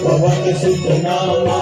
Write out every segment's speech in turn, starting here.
पवन सुत नामा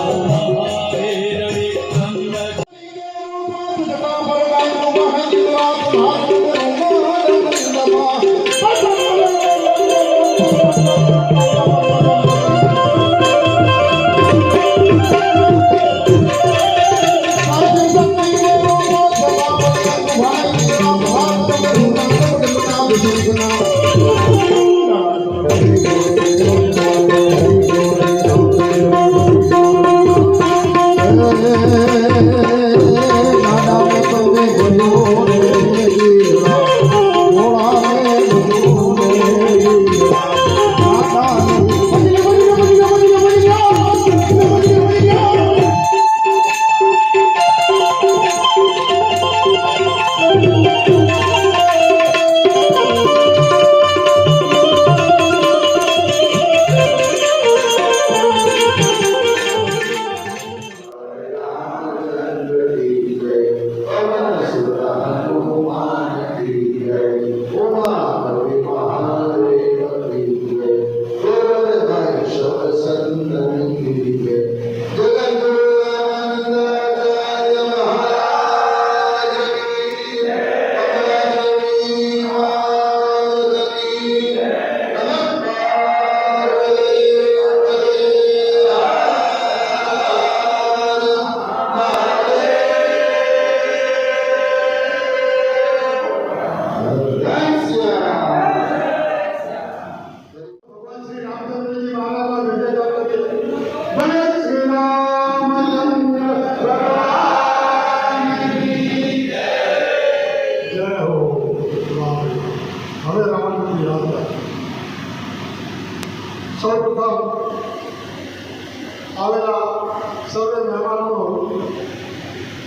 સૌને મહેમાનો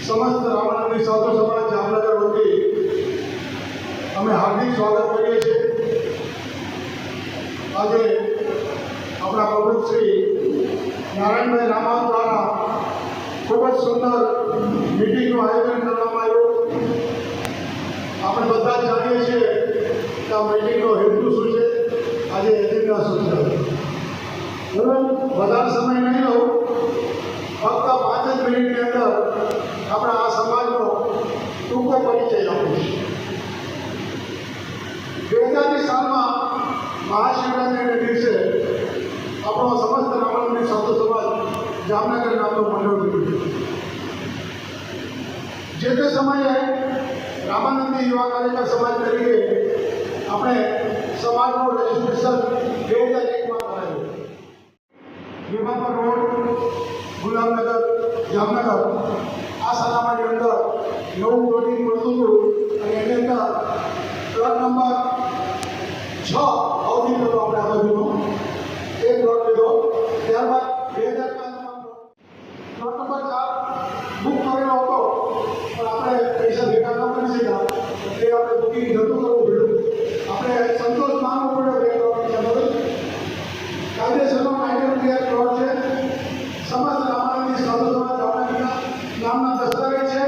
સમસ્ત રામાનંદી સાધુ સમાજ જામનગર વતી અમે હાર્દિક સ્વાગત કરીએ છીએ। આજે આપણા પ્રમુખ શ્રી નારાયણભાઈ રામા દ્વારા ખૂબ જ સુંદર મીટિંગનું આયોજન કરવામાં આવ્યું। આપણે બધા જ જાણીએ છીએ કે આ મીટિંગનો હેતુ શું છે, આજે એજન્ડા શું છે। હું વધારે સમય નહીં લઉં, ફક્ત 5 જ મિનિટની અંદર આપણા આ સમાજનો ટૂંકો પરિચય આપીશ। 2000ની સાલમાં મહાશિવરાત્રિના દિવસે આપણો સમસ્ત રામાનંદી સાધુ સમાજ જામનગર નામનું મંડળ નીકળ્યું। જે તે સમયે રામાનંદી યુવા કાર્યકર સમાજ તરીકે આપણે સમાજનું રજિસ્ટ્રેશન 2001માં કરાયું। વિમાપર રોડ, ગુલામનગર, જામનગર આ સલામની અંદર નવું પ્લોટિંગ મળતું હતું અને એની અંદર પ્લોટ નંબર 6 અવધિ કરો આપણે આ બાજુનો એ પ્લોટ લીધો। ત્યારબાદ 2005માં પ્લોટ નંબર 4 બુક કરેલો હતો, પણ આપણે પૈસા ભેગા ન કરી શક્યા એટલે આપણે બુકિંગ નહોતું કરવું પડ્યું। આપણે સંતોષ માનવો પડ્યો કે કાયદેસરનો 90 પ્લોટ છે, સમસ્ત રામાનંદી સાધુ સમાજ જામનગરના નામના દસ્તાવેજ છે।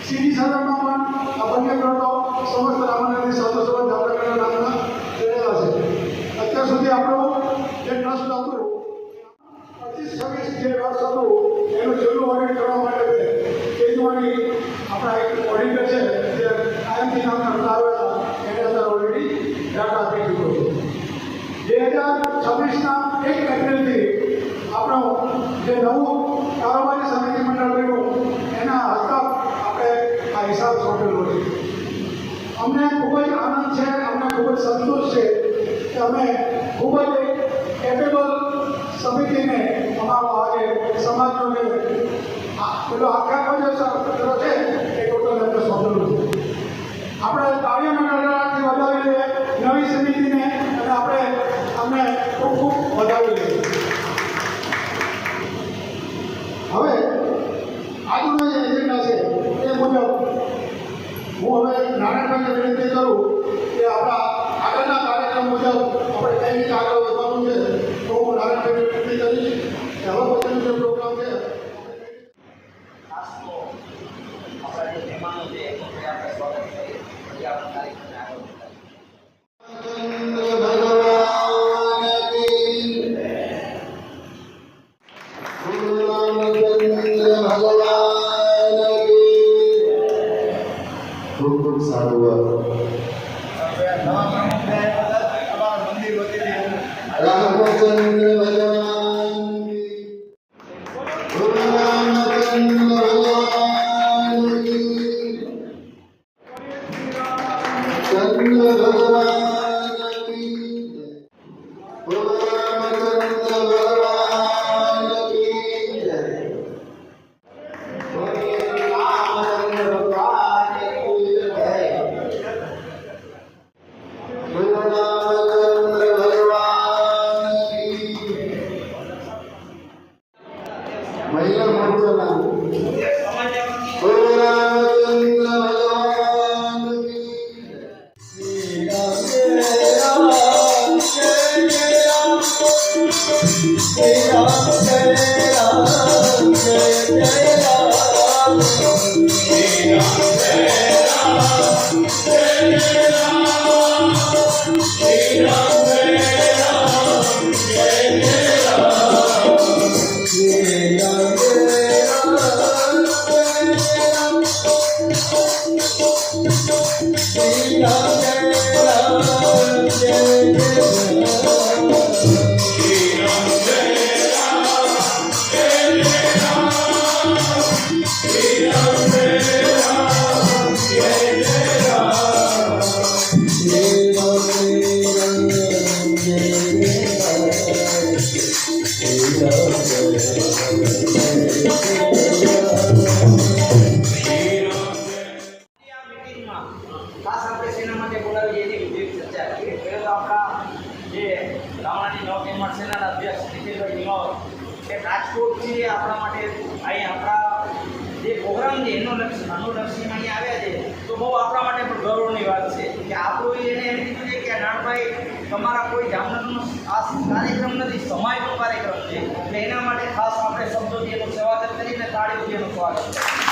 સીડી સર્વેમાં પણ આ બંને પ્લોટો સમસ્ત રામાનંદી સાધુ સમાજ જામનગરના નામના કરેલા છે। અત્યાર સુધી આપણું જે ટ્રસ્ટ હતું 25-26 જે વર્ષ હતું એનું છેલ્લું ઓડિટ કરવા માટે કેજરીવાલની આપણા એક ઓડિટર છે જે આઈએમસી નામના હતા આવ્યા હતા, એને અંદર ઓલરેડી ડાટા આપી દીધો છે। 2026ના 1 એપ્રિલથી આપણો જે નવું કારોબારી સમિતિ મંડળ બન્યું એના હસ્તક આપણે આ હિસાબ સોંપેલો છે. અમને ખૂબ જ આનંદ છે, અમને ખૂબ જ સંતોષ છે કે અમે ખૂબ જ કેપેબલ સમિતિને અમારો આજે સમાજનો જે પેલો આખા જે પેલો છે એ ટોટલ આપણે સોંપેલું છે. આપણે તાળીઓના ગણગણાટથી વધાવી લઈએ નવી સમિતિને અને આપણે અમને ખૂબ ખૂબ વધાવી લઈએ. હવે આજનો જે એજન્ડા છે એ મુજબ હું હવે નારાયણભાઈને વિનંતી કરું કે આપણા આગળના કાર્યક્રમ મુજબ આપણે કઈ રીતે આગળ વધવાનું છે. તો હું નારાયણભાઈને વિનંતી કરીશ કે હવે પછીનો જે પ્રોગ્રામ છે ખાસ તો આપણા જે મહેમાનો છે એમનું આપણે સ્વાગત કરીએ પછી આપણા કાર્યક્રમને આગળ મહિલા મોરચાના ખાસ આપણે સેના માટે બોલાવી એની વિધિક ચર્ચા કરીએ. પહેલાં તો આપણા જે ગામડાની નવનિર્માણ સેનાના અધ્યક્ષ નીતિનભાઈ નિમાવત કે રાજકોટથી આપણા માટે અહીં આપણા જે પ્રોગ્રામ છે એનો અનુલક્ષીને અહીંયા આવ્યા છે તો બહુ આપણા માટે પણ ગૌરવની વાત છે કે આપણું એને એમ કીધું છે કે નાનભાઈ તમારા કોઈ જામનગરનો આ કાર્યક્રમ નથી, સમાજનો કાર્યક્રમ છે એટલે એના માટે ખાસ આપણે શબ્દોથી એનું સ્વાગત કરીને તાળીઓથી એનું સ્વાગત કરીએ.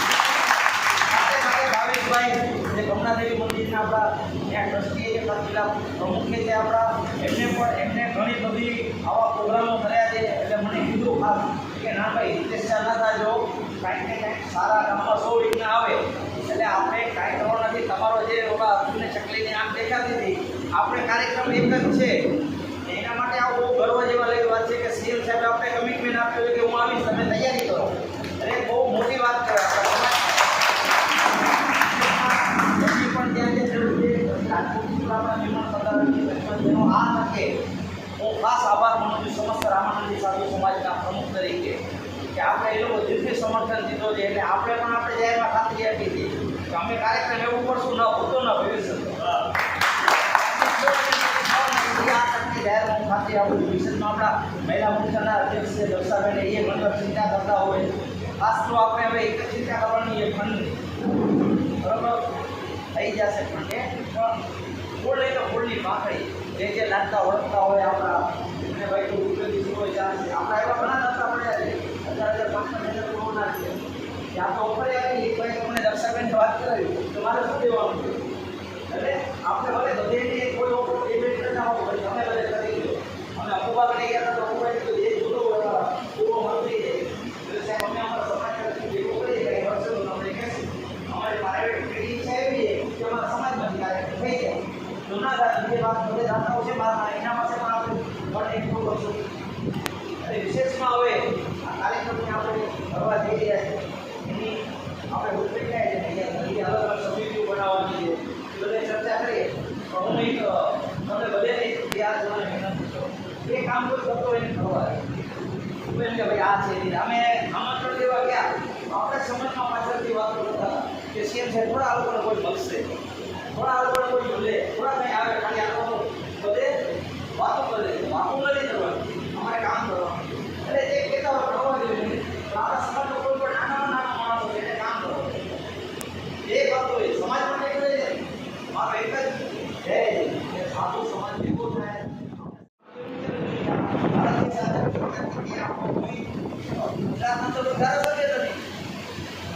ભાવેશભાઈ જે કમલાદેવી મંદિરના આપણા ત્યાં ટ્રસ્ટી છે જિલ્લા પ્રમુખે છે આપણા એમને ઘણી બધી આવા પ્રોગ્રામો કર્યા છે એટલે મને કીધું ખાસ કે ના ભાઈ હિતેશા ના થાજો, કાંઈક ને કાંઈક સારા ગામમાં 100 વિઘ્ન આવે એટલે આપણે કાંઈ કરવાનું નથી. તમારો જે ઓલા અર્જુનને ચકલીની આંખ દેખાતી હતી આપણે કાર્યક્રમ એક જ છે એના માટે આ બહુ ગર્વ જેવા લેવી વાત છે કે સીએમ સાહેબે આપણે કમિટમેન્ટ આપ્યું કે હું આવીશ, તમે તૈયારી કરો એટલે બહુ મોટી વાત કરે હું ખાસ આભાર માનું છું સમસ્ત રામાનંદી સાધુ સમાજના પ્રમુખ તરીકે કે આપણે એ લોકો દિલથી સમર્થન દીધો છે એટલે આપણે પણ આપણે જાહેરમાં ખાતરી આપી હતી કે અમે કાર્યક્રમ એવું કરશું ન ભૂતો ન ભવિષ્ય જાહેરમાં ખાતરી આપું છું. વિશેષમાં આપણા મહિલા મોરચાના અધ્યક્ષ છે દર્શાબેન એ મંડળ ચિંતા કરતા હોય ખાસ તો આપણે હવે એક જ ચિંતા કરવાની એ ફંડ બરાબર થઈ જશે પણ એ ફૂલ નહીં તો ફૂલની પાંખડી જે લાગતા ઓળખતા હોય આપણા અને ભાઈ તો ગુજરાતી હોય ચાલશે આપણા એવા ઘણા રસ્તા પડ્યા છે 1500 કોરોના છે ત્યાં તો ઉપર આવી એક ભાઈ તમને દર્શાબેન વાત કરાવી તો મારે શું દેવાનું છે એટલે આપણે ભલે બધેની કોઈ ઓપર ઇવેન્ટ કરતા હોય તમે બધે કરી દો અને અપુબા કરી ગયા તો અપુબા એ જુદો પૂરો મંત્રી છે એટલે સાહેબ અમે અમારા સમાજ તરફથી ભેગું કરી કંઈ વર્ષો આપણે કહેશું અમારી પ્રાઇવેટ મીટિંગ છે એવી કે અમારા સમાજમાંથી કાર્યક્રમ થઈ જાય જૂના જે વાત બધે દાતાઓ છે મારા એના પાસે પણ આપણે પણ એક કરશું અને વિશેષમાં હવે આ કાર્યક્રમ કરતો એને ખબર એમ કે ભાઈ આ છે અમે આમંત્રણ દેવા ગયા આપણે સમાજમાં પાછળથી વાતો કરતા કે સીએમ સાહેબ થોડા આ લોકોને કોઈ મળશે, થોડા આ લોકોને કોઈ મળે, થોડા કંઈ આવે, ખાલી આ લોકો બધે વાતો કરે, વાતો નથી કરવાની, અમારે કામ કરવાનું. એટલે જે કહેતા હોય કરવા જોઈએ, આપણા સમાજનો કોઈ પણ નાનામાં નાનો માણસ હોય એને કામ કરવાનું. એ કરતો હોય સમાજ માટે કરે છે. મારો એક જ છે કે સાધુ સમાજ ભેગો થાય. ભારતની સાથે ગુજરાતમાં તો ધારાસભ્ય નથી.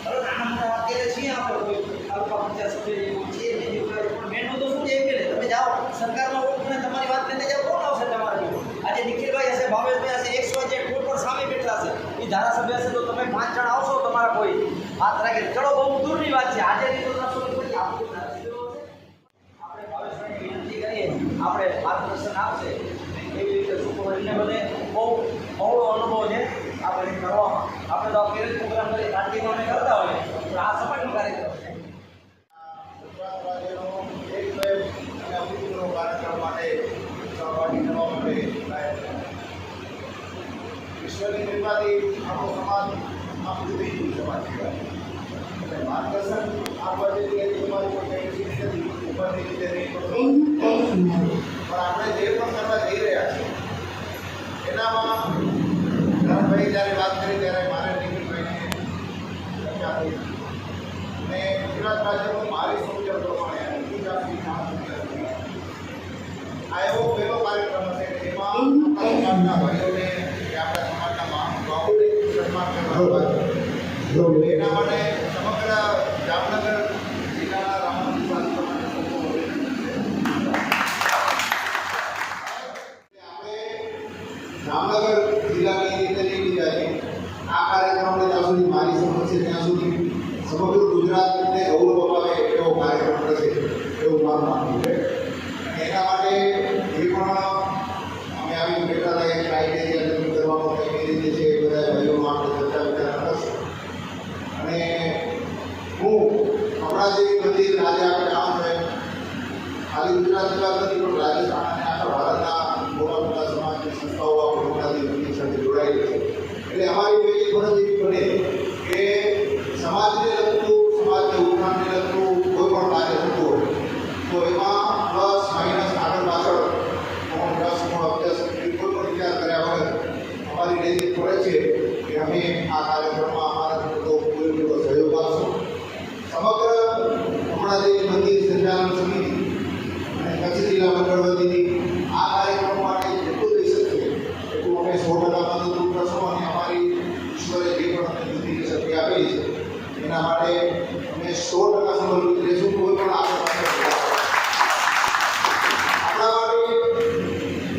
હવે નાના મોટા અત્યારે છીએ આપણે કોઈ તાલુકા પંચાયત સભ્ય જેવું છે પણ મેન મુદ્દો શું છે કે તમે જાઓ સરકારમાં ઓળખને તમારી વાત લઈને જાઓ, કોણ આવશે તમારા જેવું? આજે નિખિલભાઈ હશે, ભાવેશભાઈ હશે, XYZ કોઈ પણ સામે બેઠા હશે, એ ધારાસભ્ય હશે તો તમે 5 જણ આવશો તમારા કોઈ હાથ રાખે. ચલો બહુ દૂરની વાત છે. આજે નહીં તો રસ્તો કોઈ આપણું ધારાસભ્ય હશે. આપણે ભાવેશભાઈને વિનંતી કરીએ, આપણે માર્ગદર્શન આપશે એવી રીતે સુપરવાઇઝરને બધે બહુ બહોળો અનુભવ છે આપણે કરવામાં. આપણે તો કેરેજ પ્રોગ્રામ કરી પાર્ટીમાં અમે કરતા હોઈએ પણ આ સમાજનો કાર્યક્રમ છે. ગુજરાત રાજ્યનો એક વેબ અને અભૂતપૂર્વ કાર્યક્રમ માટે સહભાગી થવા માટે વિશ્વની કૃપાથી આપણો સમાજ આ પૃથ્વી સમાજ કહેવાય. એટલે માર્ગદર્શન આપવા જેવી તમારી કોઈ કઈ નથી ઉપરની રીતે નહીં પણ આપણે જે પણ કરવા જઈ રહ્યા છીએ એનામાં ધનભાઈ જ્યારે વાત કરી ત્યારે મારે નિખિલભાઈને ચર્ચા થઈ અને ગુજરાત રાજ્યનું મારી સમજણ પ્રમાણે આ એવો પહેલો કાર્યક્રમ હશે કે જેમાં આપણા સમાજના ભાઈઓને કે આપણા સમાજના મહાનુભાવોને સન્માન કરવામાં આવે. એના માટે સમગ્ર જામનગર જિલ્લાના રામનગર જામનગર જિલ્લાની રીતે લઈ લીધા છે. આ કાર્યક્રમને જ્યાં સુધી મારી સમજ છે ત્યાં સુધી સમગ્ર ગુજરાતને ગૌરવ અપાવે એવો કાર્યક્રમ થશે એવું મારું માનવું છે. અને એના માટે જે પણ અમે આવી બેઠા હતા એ ક્રાઇટેરિયા નક્કી કરવાનો કઈ રીતે છે એ બધા ભાઈઓમાં આપણે ચર્ચા વિચારણા કરશું. અને હું હમણાં જે મંદિર આજે આપણે કામ છે ખાલી ગુજરાત જિલ્લા નથી પણ રાજસ્થાન અને આખા ભારતના મોટા મોટા સમાજની સંસ્થાઓ આપણે મોટાથી મંદિર સાથે જોડાયેલી છે. એટલે અમારી પહેલી ફરજ એવી બને કે સમાજને લગતું, સમાજને ઉત્થાનને લગતું કોઈ પણ કાર્ય થતું હોય તો એમાં પ્લસ માઇનસ આગળ પાછળ પ્લસ અભ્યાસ કોઈ પણ વિચાર કર્યા વગર અમારી નૈતિક ફરજ છે કે અમે આ કાર્યક્રમમાં અમારા પૂરેપૂરો સહયોગ આપશું. સમગ્ર હમણાં જે મંદિર સંચાલન સમિતિ અને કચ્છ જિલ્લા મંડળ વતીની આ કાર્યક્રમ માટે જેટલું થઈ શકશે એટલું અમે 100% મદદરૂપ કરશું. અને અમારી ઈશ્વરે જે પણ અમને બુદ્ધિની શક્તિ આપેલી છે એના માટે અમે 100% સમર્પિત રહેશું. કોઈ પણ આપણા માટે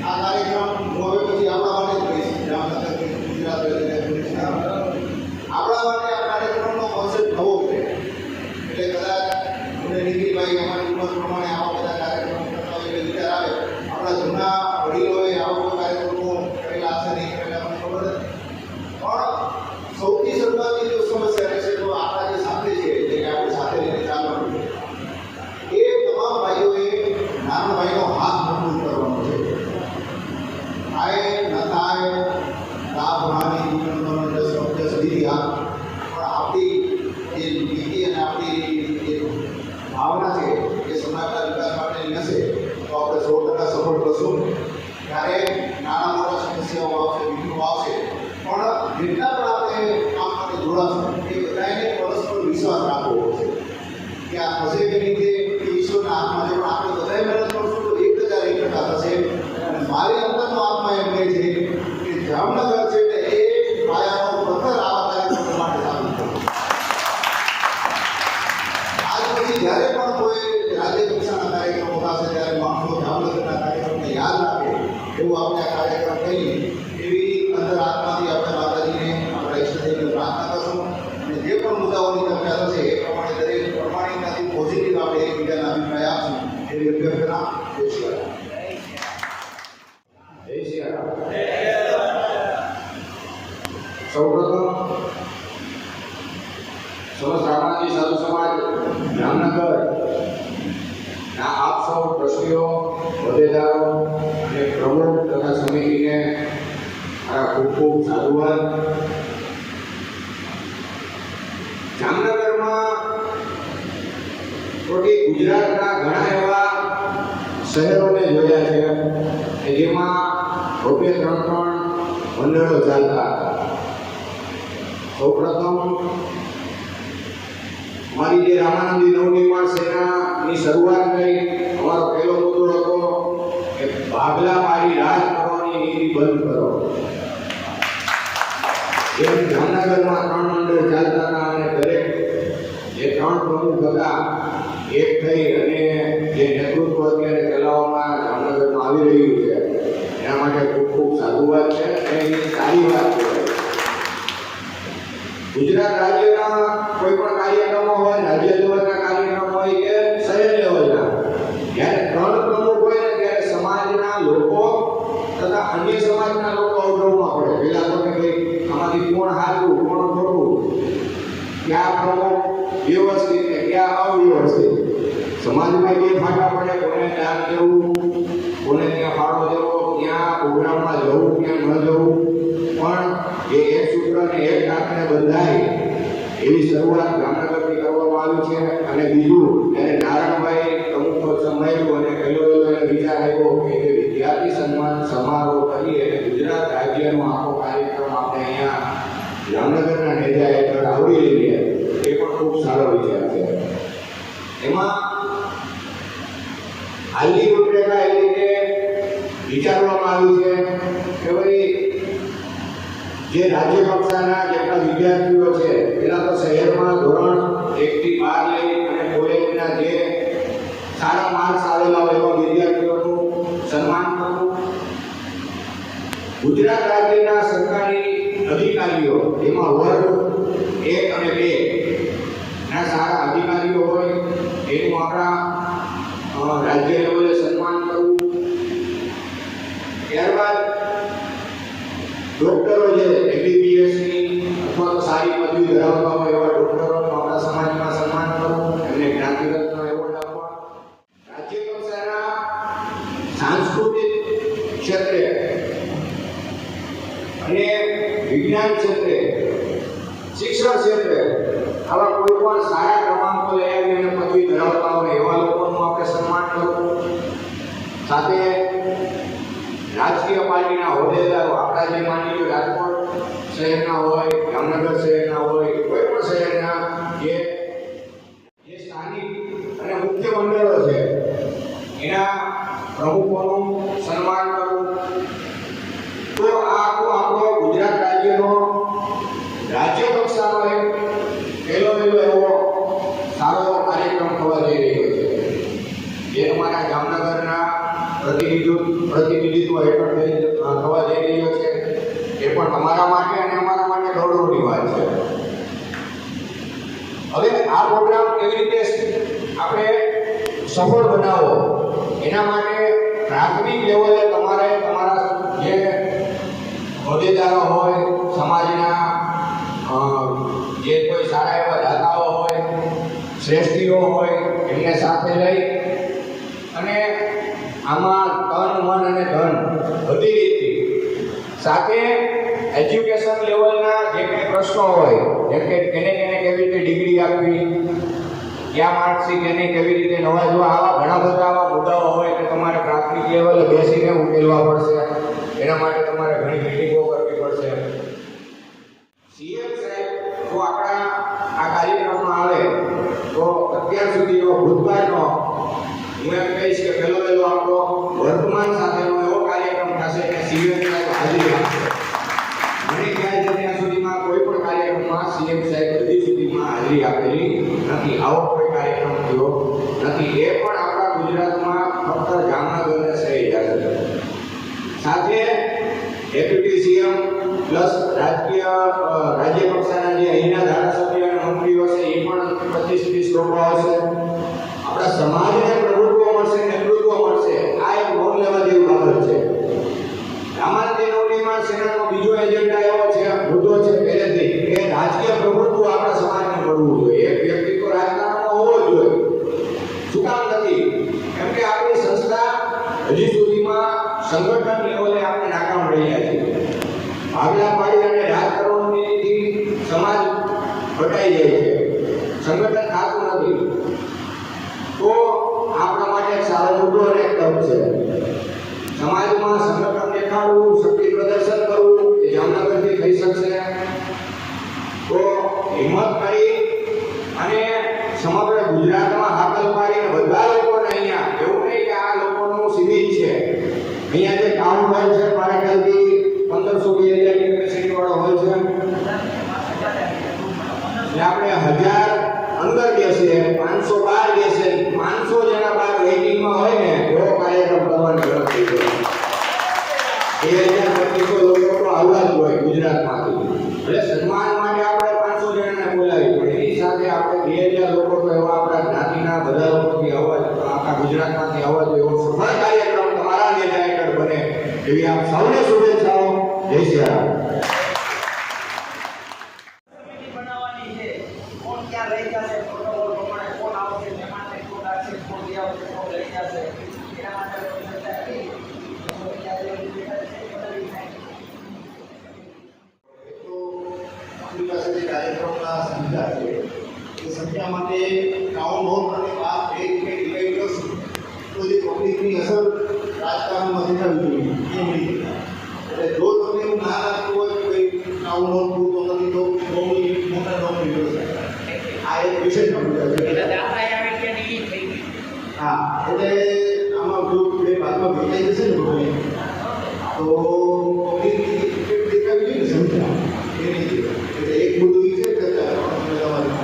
આ કાર્યક્રમ હવે પછી આપણા માટે જ કહીશ. જામનગર ગુજરાત આપણા માટે આ કાર્યક્રમનો કોન્સેપ્ટ નવો છે. એટલે કદાચ મને નિખિલભાઈ અમારી ઉંમર પ્રમાણે આવા બધા કાર્યક્રમો કરતા હોય એટલે વિચાર આવે આપણા જૂના વડીલોએ આવા કાર્યક્રમો કરેલા હશે નહીં કરેલા મને ખબર નથી. પણ સૌથી શરૂઆતની જો સમસ્યા રહેશે તો આપણા જે સાથે છે એટલે કે આપણે સાથે લઈને ચાલવાનું એ તમામ ભાઈઓએ નાના ભાઈનો હાથ મજબૂત કરવાનો છે. થાય ન થાય લાભ હાનિ જીવનનો 10 સુધી હાથ પણ આપણી જે નીતિ અને આપણી જે ભાવના છે એ સમાજના વિકાસ માટેની હશે તો આપણે 100% સફળ થશું. ત્યારે નાના મોટા સમસ્યાઓ આવશે, વિઘ્નો આવશે પણ જેટલા પણ આપણે કામ માટે જોડાશું એ બધાને પરસ્પર વિશ્વાસ રાખવો પડશે કે આ થશે કે નહીં તે ઈશ્વરના હાથમાં છે. પણ આપણે બધાએ મહેનત કરશું તો 1001 થશે. અને મારી અંદરનો આત્મા એમ કહે છે કે જામનગર છે ને એ પાયાનો પથ્થર આવા કાર્યક્રમ માટે સાબિત થશે. આજ પછી જ્યારે પણ કોઈ રાજ્ય કક્ષાના કાર્યક્રમો થશે ત્યારે માણસો જામનગરના કાર્યક્રમને યાદ રાખે એવું આપણે આ કાર્યક્રમ કહીએ એવી અંદર આત્માથી આપણે માતાજીને આપણા ઈષ્ટદેવને પ્રાર્થના કરશું. અને જે પણ મુદ્દાઓની ચર્ચા થશે એ પ્રમાણે દરેક પ્રમાણિકતાથી પોઝિટિવ આપણે એકબીજાના અભિપ્રાય આપશું એવી અભ્યર્થના. જય શ્રી રામ. જય શ્રી રામ. સૌપ્રથમ સમસ્ત રામાજી સાધુ સમાજ જામનગર આપ સૌ ટ્રસ્ટીઓ, હોદ્દેદારો અને એક પ્રમુખ તથા સમિતિને મારા ખૂબ ખૂબ સાધુવાદ. જામનગરમાં ગુજરાતના ઘણા એવા શહેરોને જોયા છે કે જેમાં રોપે 3 મંડળો ચાલતા હતા. સૌપ્રથમ અમારી જે રામાનંદી નવનિર્માણ સેનાની શરૂઆત થઈ, અમારો પહેલો મુદ્દો હતો કે ભાગલા પાડી રાજ કરવાની નીતિ બંધ કરો. જેમ જામનગરમાં 3 મંડળ ચાલતા હતા અને દરેક જે 3 પ્રમુખ હતા એક થઈ અને જે નેતૃત્વ અત્યારે ચલાવવામાં જામનગરમાં આવી રહ્યું છે એના માટે ખૂબ ખૂબ સાધુવાદ છે અને એ સારી વાત કહેવાય. ગુજરાત રાજ્યના કોઈ પણ કાર્યક્રમો હોય, રાજ્ય લેવલના કાર્યક્રમ હોય કે શહેર લેવલના, જ્યારે 3 પ્રમુખ હોય ને ત્યારે સમાજના લોકો તથા અન્ય સમાજના લોકો અવગણવા પડે. પહેલા તો કે ભાઈ આમાંથી કોણ સાચું કોણ ખોટું, ક્યાં પ્રમુખ વ્યવસ્થિત ને ક્યાં અવ્યવસ્થિત. સમાજમાં બે ફાટા પડે, કોને દાન દેવું, કોને ત્યાં ફાળો દેવો, ક્યાં પ્રોગ્રામમાં જવું ક્યાં ન જવું. પણ એ એક સૂત્ર ને એક ટાંકને બંધાય એવી શરૂઆત જામનગરથી કરવામાં આવી છે. અને બીજું, ત્યારે નારાયણભાઈ પ્રમુખનો સમય અને પહેલો એને વિચાર આવ્યો કે વિદ્યાર્થી સન્માન સમારોહ કરીએ અને ગુજરાત રાજ્યનો આખો કાર્યક્રમ આપણે અહીંયા જામનગરના નેજા હેઠળ આવરી લઈએ. એ પણ ખૂબ સારો વિચાર છે. એમાં હાલની રૂપરેખા એ રીતે વિચારવામાં આવી છે કે ભાઈ જે રાજ્ય કક્ષાના જેટલા વિદ્યાર્થીઓ છે પેલા તો શહેરમાં ધોરણ 1 થી 12 લઈ અને કોલેજના જે સારા માર્ક્સ આવેલા હોય એવા વિદ્યાર્થીઓનું સન્માન કરવું. ગુજરાત રાજ્યના સરકારી અધિકારીઓ એમાં વર્ગ 1 અને 2 ના સારા અધિકારીઓ હોય એનું આપણા રાજ્ય લેવલે સન્માન કરવું. ત્યારબાદ ડોક્ટરો જે MBBS ની અથવા તો સારી પદવી ધરાવતા હોય એવા ડોક્ટરોનું આપણા સમાજમાં સન્માન કરવું, એમને જ્ઞાતિરત્ન એવોર્ડ આપવા. રાજ્ય કક્ષાના સાંસ્કૃતિક ક્ષેત્રે અને વિજ્ઞાન ક્ષેત્રે, શિક્ષણ ક્ષેત્રે આવા કોઈ પણ સારા ક્રમાંકો લઈ આવીને પદવી ધરાવતા હોય એવા લોકોનું આપણે સન્માન કરવું. સાથે રાજકીય પાર્ટીના હોદ્દેદારો, આપણા જે માની લો રાજકોટ શહેરના હોય, જામનગર શહેરના હોય, કોઈ પણ શહેરના જે સ્થાનિક અને મુખ્ય મંડળો છે એના પ્રમુખોનું સન્માન કરવું. તો આ આપણો ગુજરાત રાજ્યનો રાજ્ય કક્ષાનો એક પહેલો એવો સારો કાર્યક્રમ થવા જઈ રહ્યો છે જે અમારા જામનગરના પ્રતિનિધિત્વ હેઠળ થવા જઈ રહ્યો છે. એ પણ અમારા માટે અને અમારા માટે ગૌરવની વાત છે. હવે આ પ્રોગ્રામ કેવી રીતે આપણે સફળ બનાવવો એના માટે પ્રાથમિક લેવલે તમારે તમારા જે હોદ્દેદારો હોય, સમાજના જે કોઈ સારા એવા દાતાઓ હોય, શ્રેષ્ઠીઓ હોય, એમને સાથે લઈ અને આમાં તન મન અને ધન બધી રીતે સાથે એજ્યુકેશન લેવલના જે કંઈ પ્રશ્નો હોય, જેમ કે કેને કેવી રીતે ડિગ્રી આપવી, ક્યાં માર્કશીટ એને કેવી રીતે નવાજવા, આવા ઘણા બધા આવા મુદ્દાઓ હોય કે તમારે પ્રાથમિક લેવલે બેસીને ઉકેલવા પડશે. એના માટે તમારે ઘણી મિટિંગો કરવી પડશે. સીએમ સાહેબ જો આપણા આ કાર્યક્રમમાં આવે તો અત્યાર સુધીનો ભૂતકાળનો હું એમ કહીશ કે પહેલો આપણો વર્તમાન સાથેનો એવો કાર્યક્રમ થશે કે સીએમ સાહેબ હાજરી આપશે. મને ખ્યાલ છે ત્યાં સુધીમાં કોઈ પણ કાર્યક્રમમાં સીએમ સાહેબ હજી સુધીમાં હાજરી આપેલી નથી. આવો કોઈ કાર્યક્રમ થયો નથી. એ પણ આપણા ગુજરાતમાં ફક્ત જામનગરને શ્રેય જશે. સાથે ડેપ્યુટી સીએમ પ્લસ રાજ્ય કક્ષાના જે અહીંના ધારાસભ્ય અને મંત્રીઓ છે એ પણ 25-30 લોકો આવશે. આપણા સમાજને પ્રભુત્વ મળશે, નેતૃત્વ મળશે. આ એક નોંધ લેવા જેવી બાબત છે. રામાનંદી નવનિર્માણ સેનાનો બીજો એજન્ડા એવો છે, મુદ્દો છે પહેલેથી કે રાજકીય પ્રભુત્વ આપણા સમાજને મળવું જોઈએ. એક વ્યક્તિ તો રાજકારણમાં હોવો જ જોઈએ. શું કામ નથી? કેમ કે આપણી સંસ્થા હજી સુધીમાં સંગઠન ઘટાઈ જાય છે, સંગઠન થતું નથી. તો આપણા માટે એક સારો મુદ્દો અને એક તક છે. સમાજમાં સંગઠન દેખાડવું, શક્તિ પ્રદર્શન કરવું એ જામનગરથી થઈ શકશે. તો હિંમત કરી અને સમગ્ર ગુજરાતમાં હાકલ પાડીને બધા લોકોને અહીંયા, એવું નહીં કે આ લોકોનું સીમિત છે, અહીંયા જે કાઉન્ટ હોય છે મારે ખ્યાલથી 1500-2000 કેપેસિટી વાળો હોય છે, એટલે આપણે 1000 અંદર બેસે, 500 બહાર બેસે, 500 જેના બહાર વેઇટિંગમાં હોય ને એવો કાર્યક્રમ કરવાની જરૂર થઈ છે. 2200 લોકો તો આવવા જ હોય ગુજરાતમાંથી, એટલે સન્માન માટે આપણે 500 જણાને બોલાવી, પણ એની સાથે આપણે 2000 લોકો તો એવા આપણા જ્ઞાતિના બધા લોકોથી આવવા જ, આખા ગુજરાતમાંથી આવવા જોઈએ એવો સફળ કાર્યક્રમ તમારા નેતા હેઠળ બને એવી આપ સૌને શુભેચ્છાઓ. જય શ્રી રામ. સમિતિ બનાવવાની છે, કોણ ક્યાં લઈ જશે, પ્રોટોકોલ પ્રમાણે કોણ આવશે, મહેમાનને કોણ રાખશે, કોણ લઈ આવશે, કોણ લઈ જશે, એના માટે આપણે ચર્ચા કરી. તો આપણી પાસે જે કાર્યક્રમના સંખ્યા છે એ સંખ્યા માટે ટાઉન હોલ અને આ બે રીતે ડિવાઈડ કરશું તો જે પબ્લિકની અસર રાજકારણમાં દેખાવી જોઈએ એ મળી જાય. એટલે જો તમને એવું ના લાગતું હોય કે ભાઈ ટાઉન હોલ પૂરતો નથી તો મોટા નોકરી કરશે. આ એક વિશેષ મુદ્દા છે. હા, એટલે આમાં જો બે ભાગમાં ભેટાઈ જશે ને લોકોને તો પબ્લિકની દેખાવી જોઈએ ને સંખ્યા એ નહીં. એટલે એક મુદ્દો એ છે ચર્ચા કરવાની.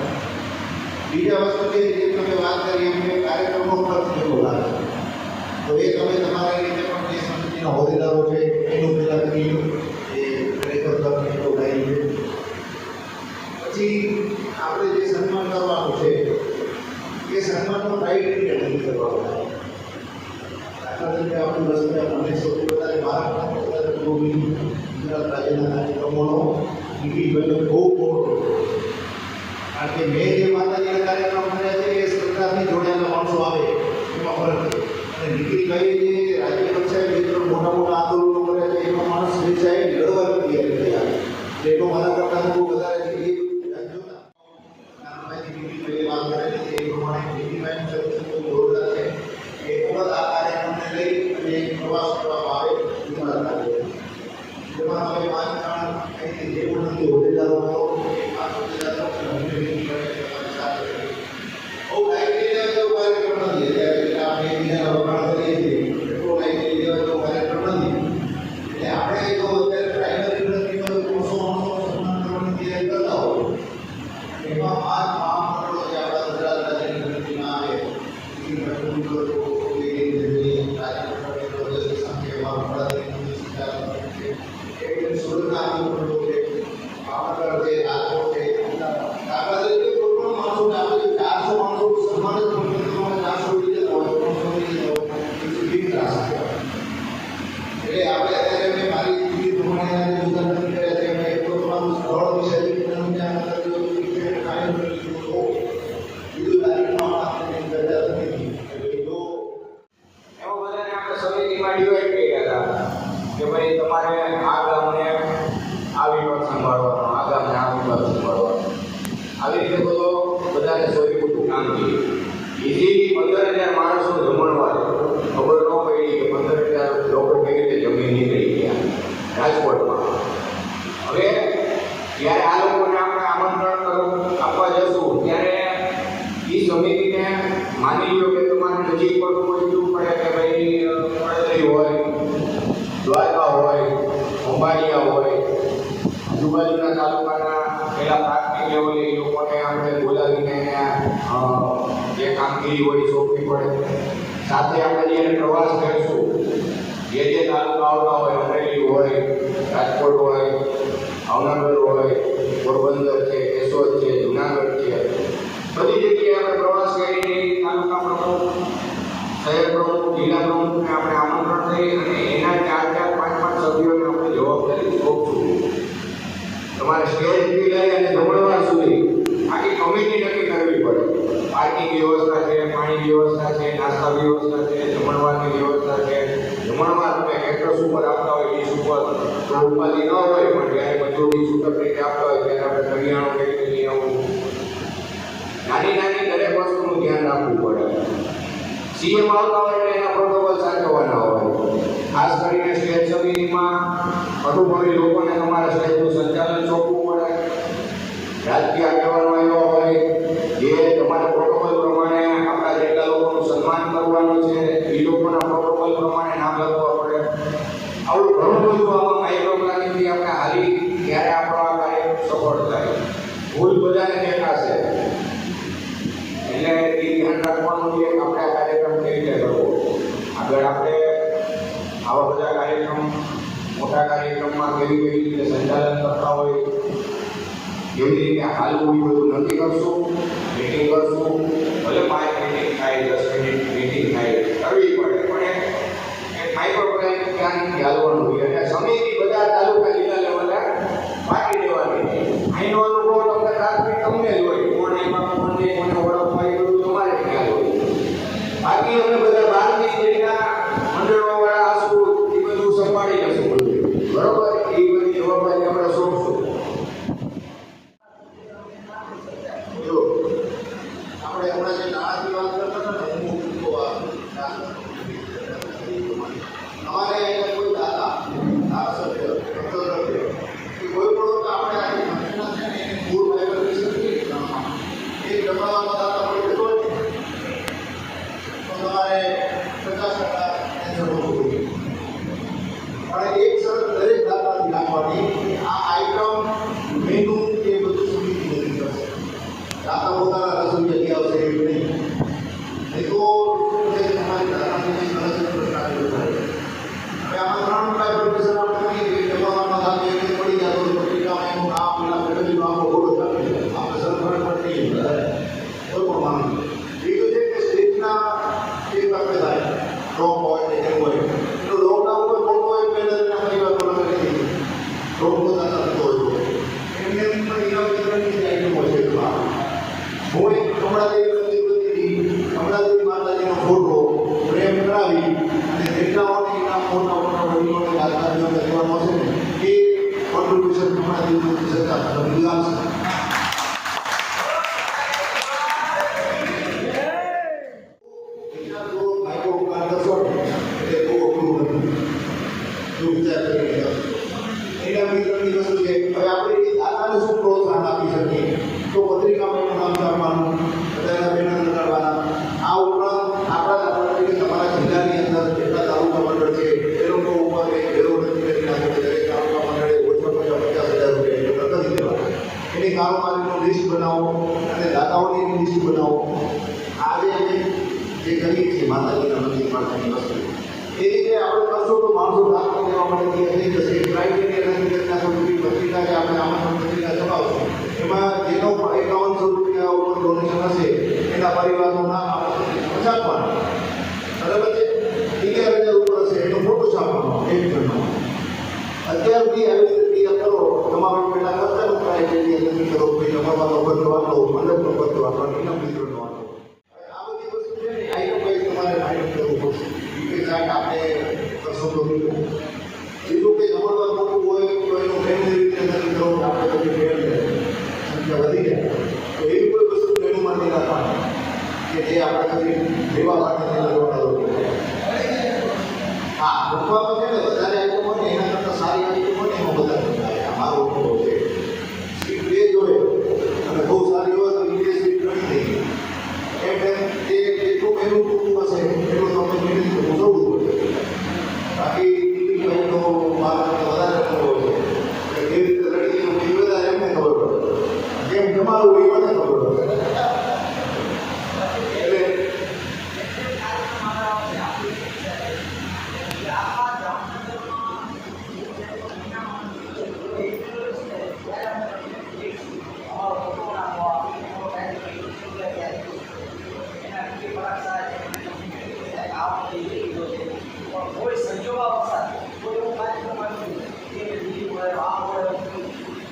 બીજા વસ્તુ છે જે તમે વાત કરી એમ કે કાર્યક્રમનો ખર્ચ કેટલો લાગે તો એ તમે તમારી રીતે પણ જે સમિતિના હોદ્દેદારો છે એનું પહેલાં કરી લો એ ખરેખર ખર્ચ કેટલો થાય છે. પછી આપણે જે સન્માન કરવાનું છે એ સન્માનનો ક્રાઇટેરિયા નક્કી કરવાનો છે. દાખલા તરીકે આપણી પાસે મને સૌથી વધારે મહારાષ્ટ્રમાં વધારે ગુજરાત રાજ્યના કાર્યક્રમોનો નીકળી ગયેલો બહુ મોટો, કારણ કે મેં જે માતાજીના કાર્યક્રમ કર્યા છે એ સરકારની જોડાયેલા માણસો આવે એમાં ફરક છે, અને નીકળી ગઈ જે રાજ્ય કક્ષાએ જે ત્રણ મોટા મોટા આંદોલનો કર્યા છે એમાં માણસ સ્વેચ્છાએ લડવાની તૈયારી થયા છે. એટલો મારા કરતાં બહુ વધારે છે એ રાજ્યોના વાત કરેલી છે એ પ્રમાણે નીતિમાં જોરદાર છે એ વખત આ કાર્યક્રમને લઈ અને પ્રવાસ કરવામાં આવે એમાં લાગે. જેમાં હવે માનકાણ અહીંથી જે પણ નથી હોદ્દેદારો બહુ ક્રાઇટેરિયા જેવો કાર્યક્રમ નથી. એટલે આપણે એકબીજાના વખાણ કરીએ છીએ એટલો ક્રાઇટેરિયા જેવો કાર્યક્રમ નથી. એટલે આપણે જો અત્યારે પ્રાઇમરી ગણતરીમાં 300 સન્માન કરવાની તૈયારી કરતા હોય એમાં 5 મહામંડળો જે આપણા ગુજરાત રાજ્યની ગણતરીમાં આવે એ સુરતના મંડળો છે, ભાવનગર છે, રાજકોટ છે, દાખલા તરીકે કોઈ પણ માણસોને આપણે 400 માણસો સન્માન જ મળે 400 રીતે હોય 300 રીતે હોય એટલે આપણે અત્યારે મેં મારી દીકરી પ્રમાણે જુદા નથી કર્યા છે. મેં એટલો તમારું સ્થળ વિશે બીજું તારીખમાં આપણે ચર્ચા નથી જો એમાં બધાને આપણે સમિતિમાં ડિવાઈડ કર્યા હતા કે ભાઈ તમારે આ ગામને આ વિભાગ સંભાળવાનો, આ ગામને આ વિભાગ સંભાળવાનો, આવી રીતે બધો બધાને સોરી મોટું કામ કર્યું. ઇઝીલી 15,000 માણસનું જમણવાર ખબર ન પડી કે 15,000 લોકો કેવી રીતે જમીન નીકળી ગયા રાજકોટમાં. હવે જ્યારે આ લોકોને આપણે આમંત્રણ આપવા જશું ત્યારે એ સમિતિને માની લો કે તમારે નજીક પડતું હોય શું પડે કે ભાઈ પડદરી હોય, દ્વારકા હોય, અંબાડિયા હોય, આજુબાજુના તાલુકાના પેલા પ્રાથમિક લેવલે એ લોકોને આપણે બોલાવીને જે કામગીરી હોય સોંપવી પડે. સાથે આપણે જ્યારે પ્રવાસ કરીશું જે તાલુકા આવતા હોય, અમરેલી હોય, રાજકોટ હોય, ભાવનગર હોય, પોરબંદર છે, કેશોદ છે, જુનાગઢ છે, બધી જગ્યાએ આપણે પ્રવાસ કરીને તાલુકા પ્રમુખ, શહેર પ્રમુખ, જિલ્લા પ્રમુખને આપણે આમંત્રણ કરી અને એના 4-4, 5-5 સભ્યોને આપણે જવાબદારી સોંપશું. તમારે સ્ટેજથી લઈ અને જમણવાર સુધી આખી કમિટી નક્કી કરવી પડે. પાર્કિંગ વ્યવસ્થા છે, પાણી વ્યવસ્થા છે, નાસ્તા વ્યવસ્થા છે, જમણવારની વ્યવસ્થા છે. જમણવાર તમે એડ્રેસ ઉપર આપતા હોય ડીશ ઉપર તો ઉપાધિ ન હોય, પણ જ્યારે બધું ડીશ ઉપર રીતે આપતા હોય ત્યારે આપણે કરિયાણું કેવી રીતે લઈ આવવું, નાની નાની દરેક વસ્તુનું ધ્યાન રાખવું પડે. સીએમ આવતા હોય એટલે એના પ્રોટોકોલ સાચવવાના હોય. ખાસ કરીને સ્ટેજ સમિતિમાં અનુભવી લોકોને તમારા સ્ટેજનું સંચાલન સોંપવું પડે. રાજકીય આગેવાનો આવ્યા હોય જે તમારા પ્રોટોકોલ પ્રમાણે આપણા જેટલા લોકોનું સન્માન કરવાનું છે એ લોકોના પ્રોટોકોલ પ્રમાણે નામ લખવા પડે. આવું ઘણું બધું આમાં માઇક્રો પ્લાનિંગથી આપણે હાલી ત્યારે આપણો આ કાર્ય સફળ થાય. ભૂલ બધાને દેખાશે એટલે એ ધ્યાન રાખવાનું છે કે આપણે આ કાર્યક્રમ કેવી રીતે કરવો. આગળ આપણે આવા બધા કાર્યક્રમ મોટા કાર્યક્રમમાં કેવી રીતે સંચાલન કરતા હોય કેવી રીતે હાલવું એ બધું નક્કી કરશું. મીટિંગ કરશું, ભલે 5 મિનિટ થાય 10 મિનિટ મીટિંગ થાય કરવી પડે પણ એક માઇક્રો પ્લાનિંગથી હાલવાનું હોય. અને સમિતિ બધા તાલુકા જિલ્લા લેવલે પાકી દેવાની. અહીંનો અનુભવ તમને પ્રાથમિક તમને જ હોય. કોણ એમાં કોને ઓળખવા એ બધું તમારે ખ્યાલ હોય. બાકી અમે બધા બહારની જિલ્લા મંડળોવાળા હશું એ બધું સંભાળી લઈશું બધું બરોબર. એ બધી જવાબદારી આપણે સોંપશું. જો આપણે હમણાં જે નાણાંની વાત કરતા હતા ને અમુક લોકો અમારે અહીંયા કોઈ દાદા ધારાસભ્ય સંસદસભ્ય કે કોઈ પણ વખત આપણે આ જે ઘટના છે ને એને મૂળ વાયરલ કરી શકીએ એ જમાવામાં દાદા આપણે બેઠો હોય તો તમારે 50% જરૂર હોય. પણ એક શરત દરેક દાદાની રાખવાની આ આઈટમ મેનુ એ બધું સમિતિ નથી કરશે. દાદા પોતાના રસોઈ જગ્યા આવશે એવું નહીં. નહીં તો તમારી દાદાની સરસ પ્રશ્ન હવે આમાં 3 પ્રોફેસર આપણે કહીએ કે જમાવામાં સાથે એક પડી જાય તો પત્રિકામાં એનું નામ પેલા ફેડરલનો આખો ઘોડો ચાલી જાય. આપણે સરફરાજ પણ નહીં કોઈ પણ માનું. બીજું છે કે સ્ટેટના એક આપણે થાય રોગ હોય કે કેવું હોય એનું લોકડાઉન પર રોગ હોય પહેલાં એના પરિવારનો લગ્ન નથી રોગ પોતાના થતો હોય એમને પણ ઇનામ વિતરણની આઈટમ હોય છે. હું એક કમળાદેવી માતાજીનો ફોટો પ્રેમ કરાવી અને જેટલાઓને ઇનામ મોટા મોટા વડીલોને રાજકારણીઓને દેવાનો છે ને એ કોન્ટ્રીબ્યુશન કમળાદેવી સરકાર ગુજરાત માઇક્રો ઉપકાર કરશો એટલે બહુ અઘરું નથી. જો વિચાર કરી એના મિત્રની વસ્તુ છે. હવે આપણે એ દાતાને શું પ્રોત્સાહન આપી શકીએ તો પત્રિકામાં એનું નામ કરવાનું, બધાના બેનર લગાડવાના. આ ઉપરાંત આપણા દાખલા તરીકે તમારા જિલ્લાની અંદર જેટલા તાલુકા મંડળ છે એ લોકો ઉપર એક ભેરો નક્કી કરી નાખે કે દરેક તાલુકા મંડળે ઓછામાં ઓછા 50,000 રૂપિયા નક્કી દેવા. એની કારોબારીનું લિસ્ટ બનાવો અને દાતાઓની લિસ્ટ બનાવો. આજે અમે જે કરીએ છીએ માતાજીના મંદિર માટેની વસ્તુ એ રીતે આપણે કરશો તો માણસો દાખલો લેવા માટે થઈ જશે. ક્રાઇટેરિયા નક્કી કરી નાખો પત્રિકા કે આપણે આમંત્રણ પત્રિકા છપાવશું એમાં જેનો 5100 રૂપિયા ઉપર ડોનેશન હશે એના પરિવારનું નામ આપણે છાપવાનું. બરાબર છે. 11,000 ઉપર હશે એનો ફોટો છાપવાનો એક જણનો. અત્યાર સુધી આવી રીતે ક્લિયર કરો. તમારો પહેલાં ખર્ચાનો ક્રાઇટેરિયા નક્કી કરો ભાઈ જમવાનો ખર્ચો આટલો, મંડપનો ખર્ચો આટલો, ઇનામ વિતરણનો આટલો. આ બધી વસ્તુ છે ને આઈટમ વાઇઝ તમારે ફાઇનલ કરવું પડશે કે સાહેબ આપણે કરશો તો બીજું કે જમણવાર મોટું હોય તો એનું ફેમિલી રીતે નક્કી કરો કે આપણે બધી ફેમિલી સંખ્યા વધી જાય તો એવી કોઈ વસ્તુ મેનુમાં નહીં રાખવાની કે જે આપણે કદી લેવા માટે હા મૂકવામાં છે ને વધારે આઈટમ હોય ને એના કરતાં સારી આઈટમ હોય ને એમાં વધારે થાય. મારો અનુભવ છે. સીટ 2 જોડે અને બહુ સારી હોય તો એ સીટ ઘણી થઈ ગઈ એમ તે જેટલું મેનુ ટૂંકું હશે એટલું તમને મેનેજ કરવું જવું પડે. બાકી તો મારા વધારે અનુભવ છે કે કેવી રીતે લડકીનું એ બધા એમને ખબર પડે કેમ જમાડવું એ મને ખબર પડે. એટલે કોઈ સંજોગો વરસાદ કોઈ એવું કાર્યક્રમ આવ્યું કે બીજી હોય આ હોય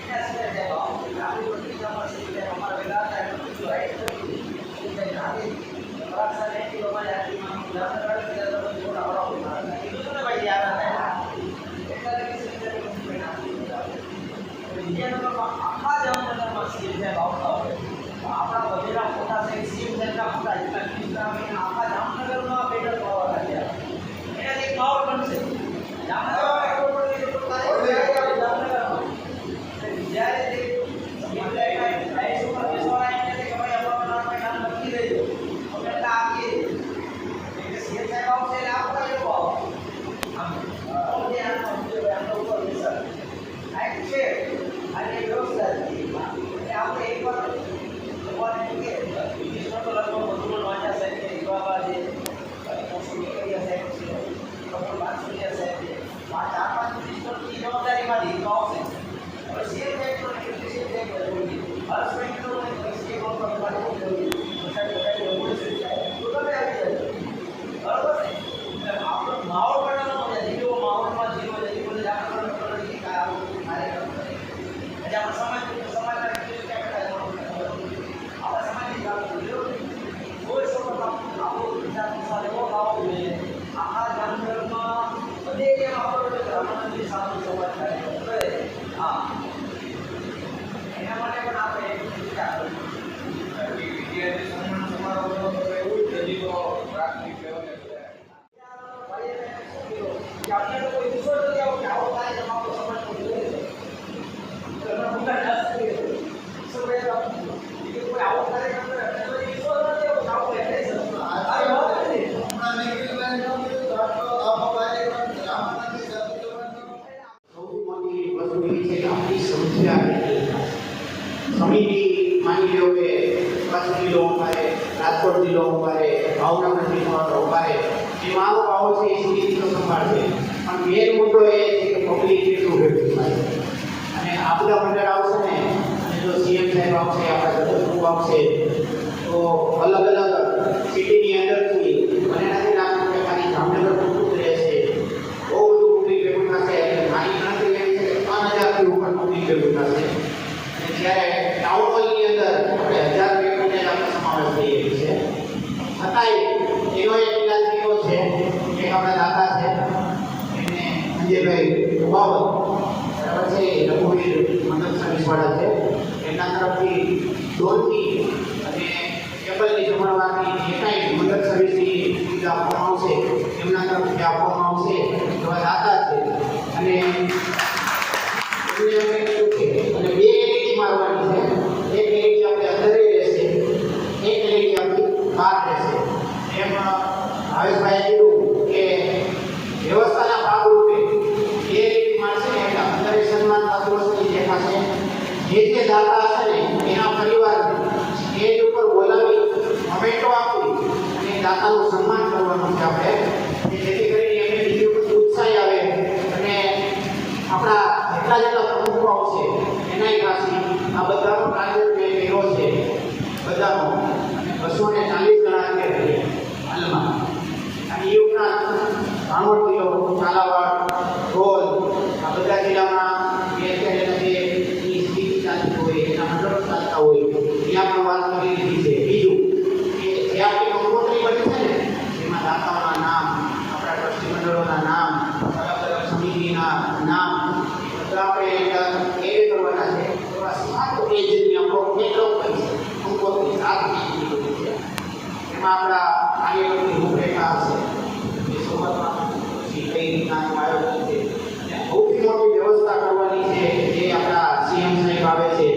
એના સિવાય આપણી પત્રિકામાં છે અમારા વેલા હતા એટલું રાઈટ આખા જામનગરમાં સીએમ સાહેબ આવતા હોય આપણા બધેના ફોટા છે સીએમ સાહેબના ફોટા એટલા કિસ્સામાં આખા જામનગરમાં બેનર પાડવાના છે એનાથી એક માહોલ બનશે જામનગરમાં જ્યારે તે રાઈસ ઉપર બેસવાના એટલે કે ભાઈ આપણો નામ લખી દેજો અમે એટલા આપીએ એટલે સીએમ સાહેબ આવશે એટલે આપણા લોકો આવશે આમ ઉપર બેસર આ એક છે અને વ્યવસ્થા એટલે આપણે એક વાર ભગવાન એમ કે વિશ્વ તો લગભગ બધું વાંચ્યા સાહેબ કે યુવા જે મોસમી કરિયા સાહેબ છે ડૉક્ટર બાસુરિયા સાહેબ છે આ 4-5 મિનિસ્ટરની જવાબદારીમાંથી તો આવશે હવે સીએમ સાહેબ તો સીએમ સાહેબ જરૂરી હર્ષભાઈ તો સીએમ ઉપર પાડવું જરૂરી તો તમે આવી જાય બરાબર ને એટલે આપણો માહોલ બનાવવાનો છે જીવો માહોલમાં જીવો જઈ બોલે આપણે કાર્યક્રમ એટલે આપણે સમાજના આપણા સમાજની વાત કોઈ સમય આપણો ગુજરાતની સાથે એવો લાવવો જોઈએ આખા જામનગરમાં બધે કેમ આપણો રામાનંદજી સાધુ સમાજ કાર્યક્રમ કરે હા એના માટે પણ આપણે વિચાર વિદ્યાર્થી સન્માન સમારોહ એવું જ હજી તો પ્રાથમિક લેવલે આપણે લોકો વિશ્વાસ નથી આવો કે આવો કાર્યક્રમ આપણો સમાજનો જોઈએ છે એટલે મોટા દાસ કરી કોઈ આવો કાર્યક્રમ કરે તો વિશ્વાસ નથી આવો આવો એટલે આ વાત નથી સૌથી મોટી વસ્તુ એ છે કે આપણી સમસ્યા સમિતિ માની લો કે કચ્છ જિલ્લો અમારે રાજકોટ જિલ્લો અમારે ભાવનગર જિલ્લો અમારે જે મારો ભાવ છે એ સમિતિ તો સંભાળશે પણ મેન મુદ્દો એ છે કે પબ્લિક કેટલું ભેગું થાય અને આપણા મંડળ આવશે ને અને જો સીએમ સાહેબ આવશે આપણા જગતગુરુ આવશે તો અલગ અલગ સિટીની અંદરથી મને નથી લાગતું કે ખાલી જામનગર પૂરતું જ રહેશે બહુ બધું પબ્લિક ભેગું થશે એટલે મારી ગણતરી એવી છે કે 3000થી ઉપર પબ્લિક ભેગું થશે અને જ્યારે ટાઉન હોલની અંદર આપણે 1000 વ્યક્તિને આપણે સમાવેશ થઈ ગઈ છે છતાંય એનો એક ઇલાજ એવો છે કે આપણા દાદા છે એમને સંજયભાઈ બાબત બરાબર છે રઘુવીર મદદ સર્વિસવાળા છે એમના તરફથી ડોલની અને કેબલની જમણવારની જે કાંઈ મદદ સર્વિસની સુવિધા આપવામાં આવશે એમના તરફથી આપવામાં આવશે એવા દાતા છે અને એમને અમે કીધું છે અને 2 LED મારવાની છે એક LED આપણે અંદર રહેશે એક LED આપણી બહાર રહેશે એમ ભાવેશભાઈએ કીધું કે વ્યવસ્થાના ભાગરૂપે 2 LED મારશે ને એટલે અંદર સન્માન થતું વસ્તુ દેખાશે જે દાતા હશે ને એના પરિવાર સ્ટેજ ઉપર બોલાવી મોમેન્ટો આપી અને દાતાનું સન્માન કરવાનું છે આપણે કે જેથી કરીને એમને બીજું બધું ઉત્સાહ આવે અને આપણા જેટલા પ્રમુખો આવશે એનાય પાસે આ બધાનો ટાર્ગેટ મેં કર્યો છે બધાનો અને 240 ગણા છે હાલમાં અને એ ઉપરાંત ભાણવડ જિલ્લો ઝાલાવાડ ઢોલ આ બધા જિલ્લામાં જે અત્યારે જે સ્થિતિ ચાલતી હોય એના મંડળો ચાલતા હોય ત્યાં પણ વાત કરી લીધી છે બીજું કે જે આપણી કંકોત્રી બની છે ને એમાં દાતાઓના નામ આપણા ટ્રસ્ટી મંડળોના નામ અલગ અલગ સમિતિના નામ બધા આપણે એડ કરવાના છે એવા 7 પેજની આપણો કેટલો કરી છે કંકોત્રી 7 પેજની બની છે એમાં આપણા કાર્યક્રમની રૂપરેખા હશે એ શોભામાં પછી કઈ રીતના આયોજન છે અને સૌથી મોટી વ્યવસ્થા કરવાની છે જે આપણા સીએમ સાહેબ આવે છે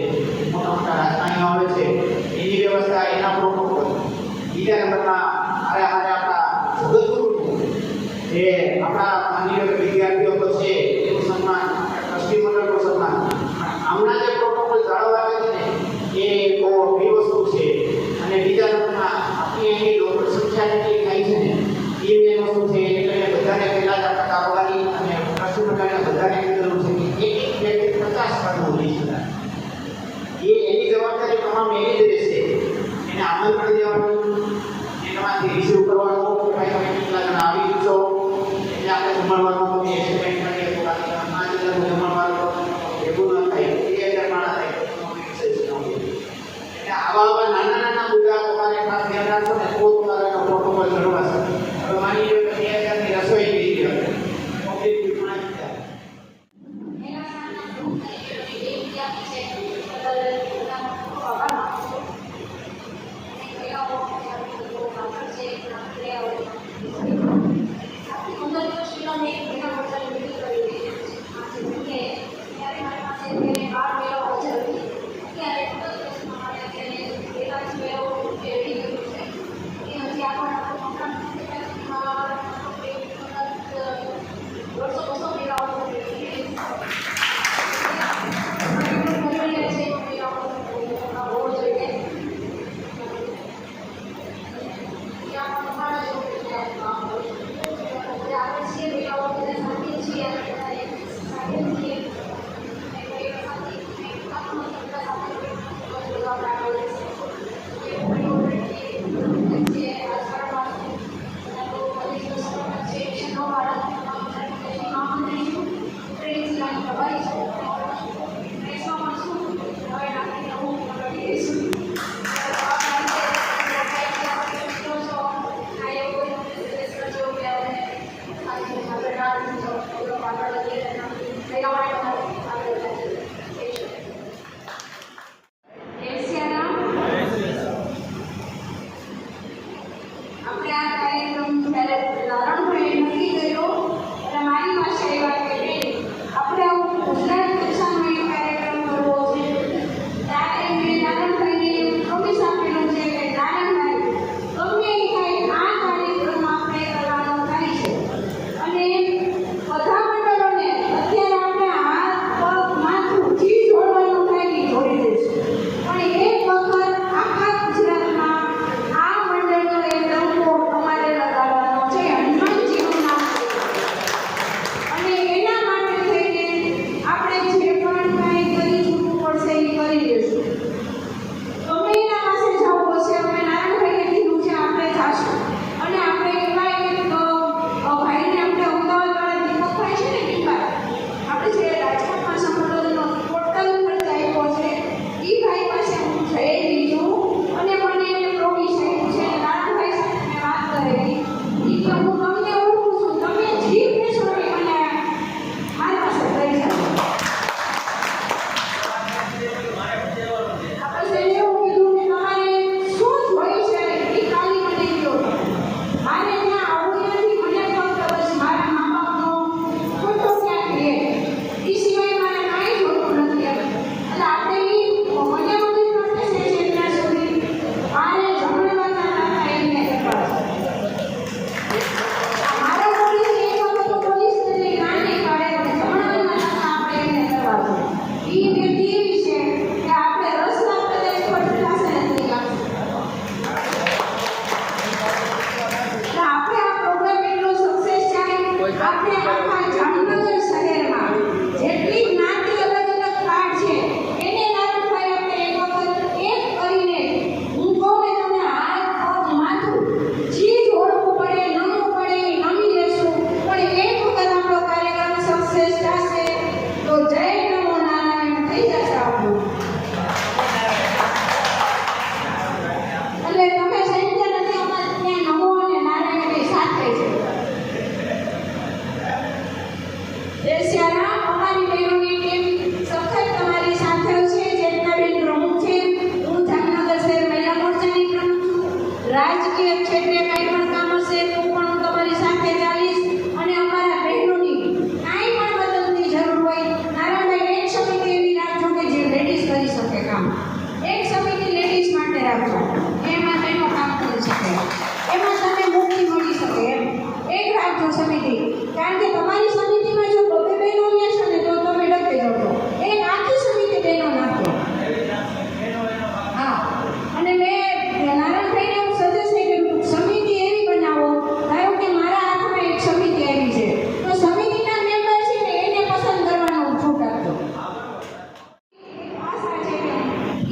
મોટા મોટા રાજકારણીઓ આવે છે એની વ્યવસ્થા એના પ્રોટોકોલ બીજા નંબરમાં આપણા જગતગુરુનું જે આપણા માનીય વિદ્યાર્થીઓ તો છે એનું સન્માન ટ્રસ્ટી મંડળનું સન્માન પણ આમના જે પ્રોટોકોલ જાળવવા આવે છે ને એ બહુ અઘરી વસ્તુ છે અને બીજા નંબરમાં આપણી એની લોકો સંખ્યા જેટલી થાય છે ને એ મેન વસ્તુ છે એટલે બધાને પહેલાં જ આપણે કારવાની અને ટ્રસ્ટી મંડળને બધાને કીધેલું છે કે એક વ્યક્તિ 50 કાર્ડનું લઈ શકાય એની જવાબદારી તમામ એની જ રહેશે એને આમંત્રણ દેવાનું એનામાંથી રિસીવ કરવાનું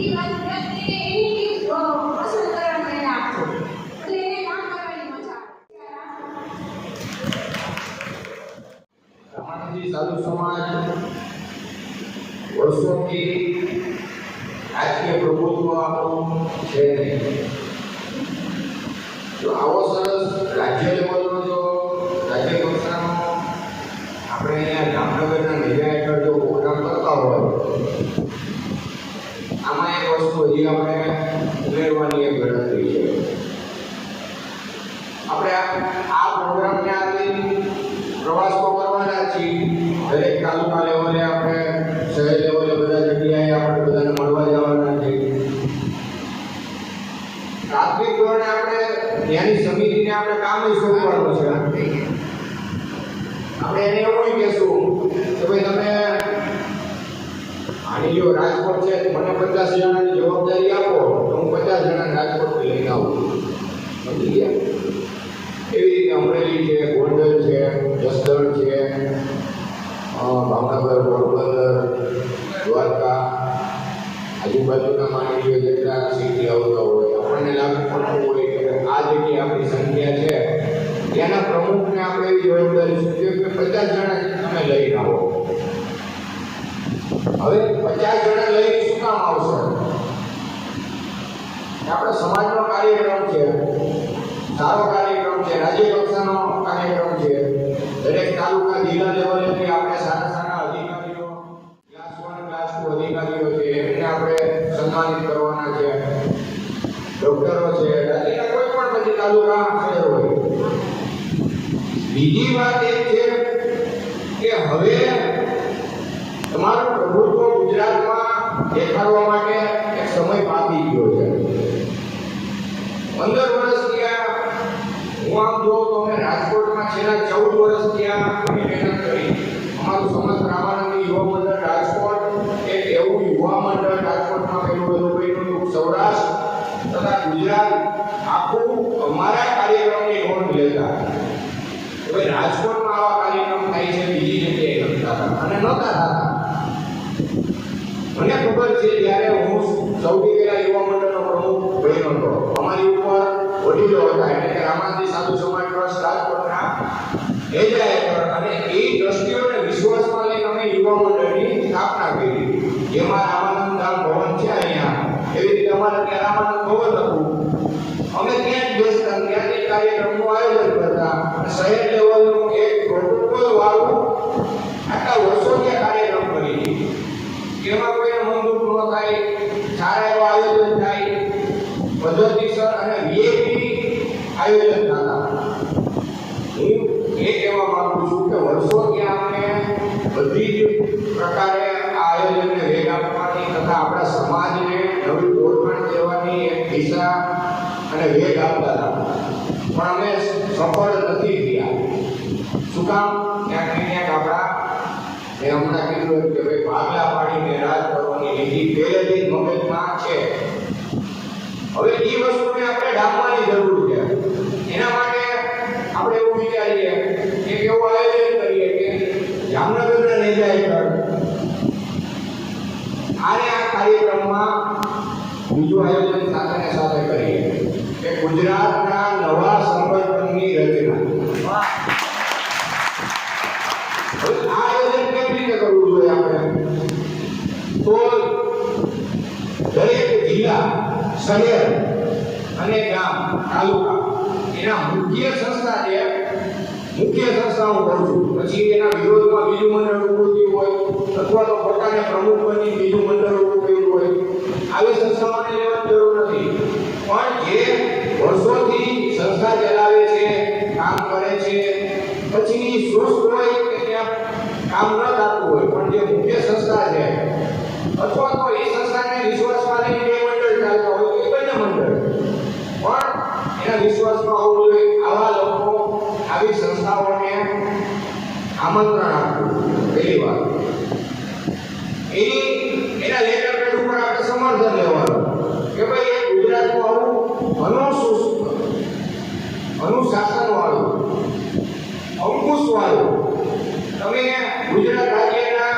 બીજી વાત એને એની ટીમ પસંદ કરવાનું એને આપજો એટલે એને કામ કરવાની મજા આવે. રામાનંદી સાધુ સમાજ વર્ષોથી રાજકીય પ્રભુત્વ આપણું છે નહીં. તો આવો સરસ રાજ્ય લેવલનો જો રાજ્ય કક્ષાનો આપણે અહીંયા જામનગરના નેજા હેઠળ જો પ્રોગ્રામ કરતા હોય, આમાં એક વસ્તુ હજી આપણે ઉમેરવાની એક ગણતરી છે. આપણે આ પ્રોગ્રામને આગળ પ્રવાસ તો કરવાના છીએ. દરેક તાલુકા લેવલે આપણે શહેર લેવલે બધા જગ્યાએ આપણે બધાને મળવા જવાના છીએ. પ્રાથમિક ધોરણે આપણે ત્યાંની સમિતિને આપણે કામ સોંપવાનું છે. આપણે એને એવું કહેશું કે ભાઈ તમે આની જો રાજકોટ છે મને 50 જણાની જવાબદારી આપો તો હું 50 જણાને રાજકોટથી લઈને આવું. સમજી ગયા? એવી રીતે અમરેલી છે, ગોંડલ છે, જસદણ છે, ભાવનગર, પોરબંદર, દ્વારકા, આજુબાજુના માનવીઓ જેટલા સિટી આવતા હોય આપણને લાગુ પડતું હોય કે આ જગ્યાએ આપણી સંખ્યા છે, ત્યાંના પ્રમુખને આપણે એવી જવાબદારી સોંપીએ કે 50 જણા તમે લઈને આવો. હવે 50 જણા લઈને શું કામ આવશે? આપણે સમાજનો કાર્યક્રમ છે, સારો કાર્યક્રમ છે, રાજ્ય કક્ષાનો કાર્યક્રમ છે. દરેક તાલુકા જિલ્લા લેવલે આપણે સારા સારા અધિકારીઓ, ક્લાસ 1 ક્લાસ 2 અધિકારીઓ છે એમને આપણે સન્માનિત કરવાના છે. ડોક્ટરો છે, રાજ્યના કોઈ પણ બધી તાલુકા શહેર હોય. બીજી વાત એ છે કે હવે તમારું પ્રભુત્વ ગુજરાતમાં દેખાડવા માટે એક સમય પાકી ગયો છે. 15 વર્ષ થયા હું આમ જોઉં તો અમે રાજકોટમાં છેલ્લા 14 વર્ષ થયા અમે મહેનત કરી. અમારું સમસ્ત રામાનંદી યુવા મંડળ રાજકોટ એક એવું યુવા મંડળ રાજકોટમાં પહેલું બન્યું. સૌરાષ્ટ્ર તથા ગુજરાત આખું અમારા કાર્યક્રમની નોંધ લેતા. હવે રાજકોટમાં આવા કાર્યક્રમ થાય છે બીજી જગ્યાએ નથી થતા અને નહોતા થતા. મને ખબર છે જ્યારે હું સૌથી પહેલા યુવા મંડળનો પ્રમુખ બન્યો હતો, અમારી ઉપર વડીલો હતા એટલે કે રામાનંદી સાધુ સમાજ ટ્રસ્ટ રાજકોટના નેજા હેઠળ અને એ ટ્રસ્ટીઓને વિશ્વાસમાં લઈને અમે યુવા મંડળની સ્થાપના કરી. જેમાં રામાનંદ ધામ ભવન છે અહીંયા, એવી રીતે અમારે ત્યાં રામાનંદ ભવન હતું. અમે ત્યાં જ બેસતા, ત્યાંથી કાર્યક્રમનું આયોજન કરતા. શહેર લેવલનું એક પ્રોટોકોલ વાળું આટલા વર્ષો ત્યાં કાર્યક્રમ કરી. એમાં કોઈ મનદુખ ન થાય, સારા એવા આયોજન થાય, પદ્ધતિસર અને વીઆઈપી આયોજન થતા. હું એ કહેવા માંગુ છું કે વર્ષોથી આપણે બધી જ પ્રકારે આ આયોજનને વેગ આપવાની તથા આપણા સમાજને નવી ઓળખાણ દેવાની એક દિશા અને વેગ આપતા હતા, પણ અમે સફળ નથી થયા. શું કામ? ક્યાંક ને ક્યાંક આપણા મેં હમણાં કીધું કે ભાઈ ભાગલા પાડીને રાજ કરવાની રીતિ પહેલેથી જ મગજમાં છે. હવે એ વસ્તુને આપણે ડામવાની જરૂર છે. એના માટે આપણે એવું વિચારીએ કે એવું આયોજન કરીએ કે જામનગરના નેજા હેઠળ આ કાર્યક્રમમાં બીજું આયોજન સાથે ને સાથે કરીએ કે ગુજરાતના નવા સંગઠનની રચના. આ આયોજન કેવી રીતે કરવું જોઈએ આપણે? તો દરેક જિલ્લા, શહેર અને ગામ, તાલુકા એના મુખ્ય સંસ્થા છે. મુખ્ય સંસ્થા હું કહું છું, પછી એના વિરોધમાં બીજું મંડળ ઊભું થયું હોય અથવા તો પોતાને પ્રમુખ બની બીજું મંડળ ઊભું થયું હોય, આવી સંસ્થાઓને લેવાની જરૂર નથી. પણ જે વર્ષોથી સંસ્થા ચલાવે છે, કામ કરે છે, પછી સુસ્ત હોય કે ત્યાં કામ ન થતું હોય, પણ જે મુખ્ય સંસ્થા છે અથવા તો એ સંસ્થાને વિશ્વાસમાં લઈને બે મંડળ ચાલતા હોય તો એ બંને મંડળ પણ એના વિશ્વાસમાં આવવું જોઈએ. આવા લોકો, આવી સંસ્થાઓને આમંત્રણ આપવું પહેલી વાત. એના લેટર પેડ ઉપર આપણે સમર્થન લેવાનું કે ભાઈ એ ગુજરાતમાં આવું અનુશાસન વાળું, અંકુશ વાળું તમે ગુજરાત રાજ્યના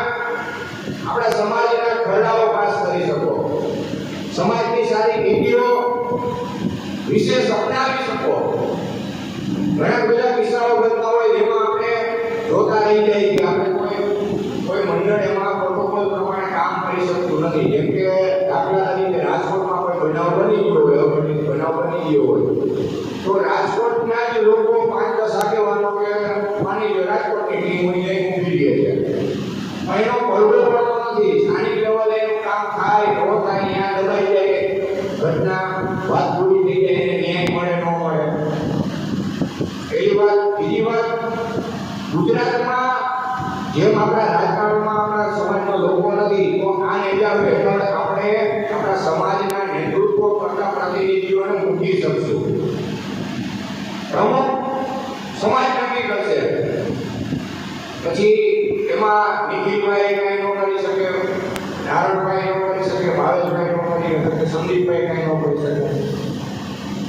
આપણા સમાજના ખરડાઓ પાસ કરી શકો. સમાજની સારી નીતિઓ વિશેષ અપનાવી શકો. ઘણા બધા કિસ્સાઓ બનતા હોય જેમાં આપણે જોતા રહી જાય કે આપણે કોઈ મંડળ એમાં પ્રોટોકોલ પ્રમાણે કામ કરી શકતું નથી. જેમ કે દાખલા તરીકે રાજકોટમાં કોઈ બનાવ બની ગયો હોય, અઘટિત બનાવ બની ગયો હોય, તો રાજકોટના જ લોકો 5-10 આગેવાનો કે માની લો રાજકોટની ટીમ હોય એ મોકલી દે છે. પણ એનો પડવો પડતો નથી. સ્થાનિક લેવલે એનું કામ થાય ન થાય, ત્યાં દબાઈ જાય, ઘટના વાત પૂરી થઈ જાય, એને ન્યાય મળે ન મળે. પહેલી વાત. બીજી વાત, ગુજરાતમાં જેમ આપણા રાજકારણમાં આપણા સમાજના લોકો નથી, તો આ નેજા હેઠળ આપણે આપણા સમાજના નેતૃત્વ કરતા પ્રતિનિધિઓને મૂકી શકશું. પ્રમુખ સમાજ નક્કી કરશે. પછી એમાં નિખિલભાઈ કઈ ન કરી શકે, નારણભાઈ ન કરી શકે, ભાવેશભાઈ ન કરી શકે, સંદીપભાઈ કઈ ન કરી શકે.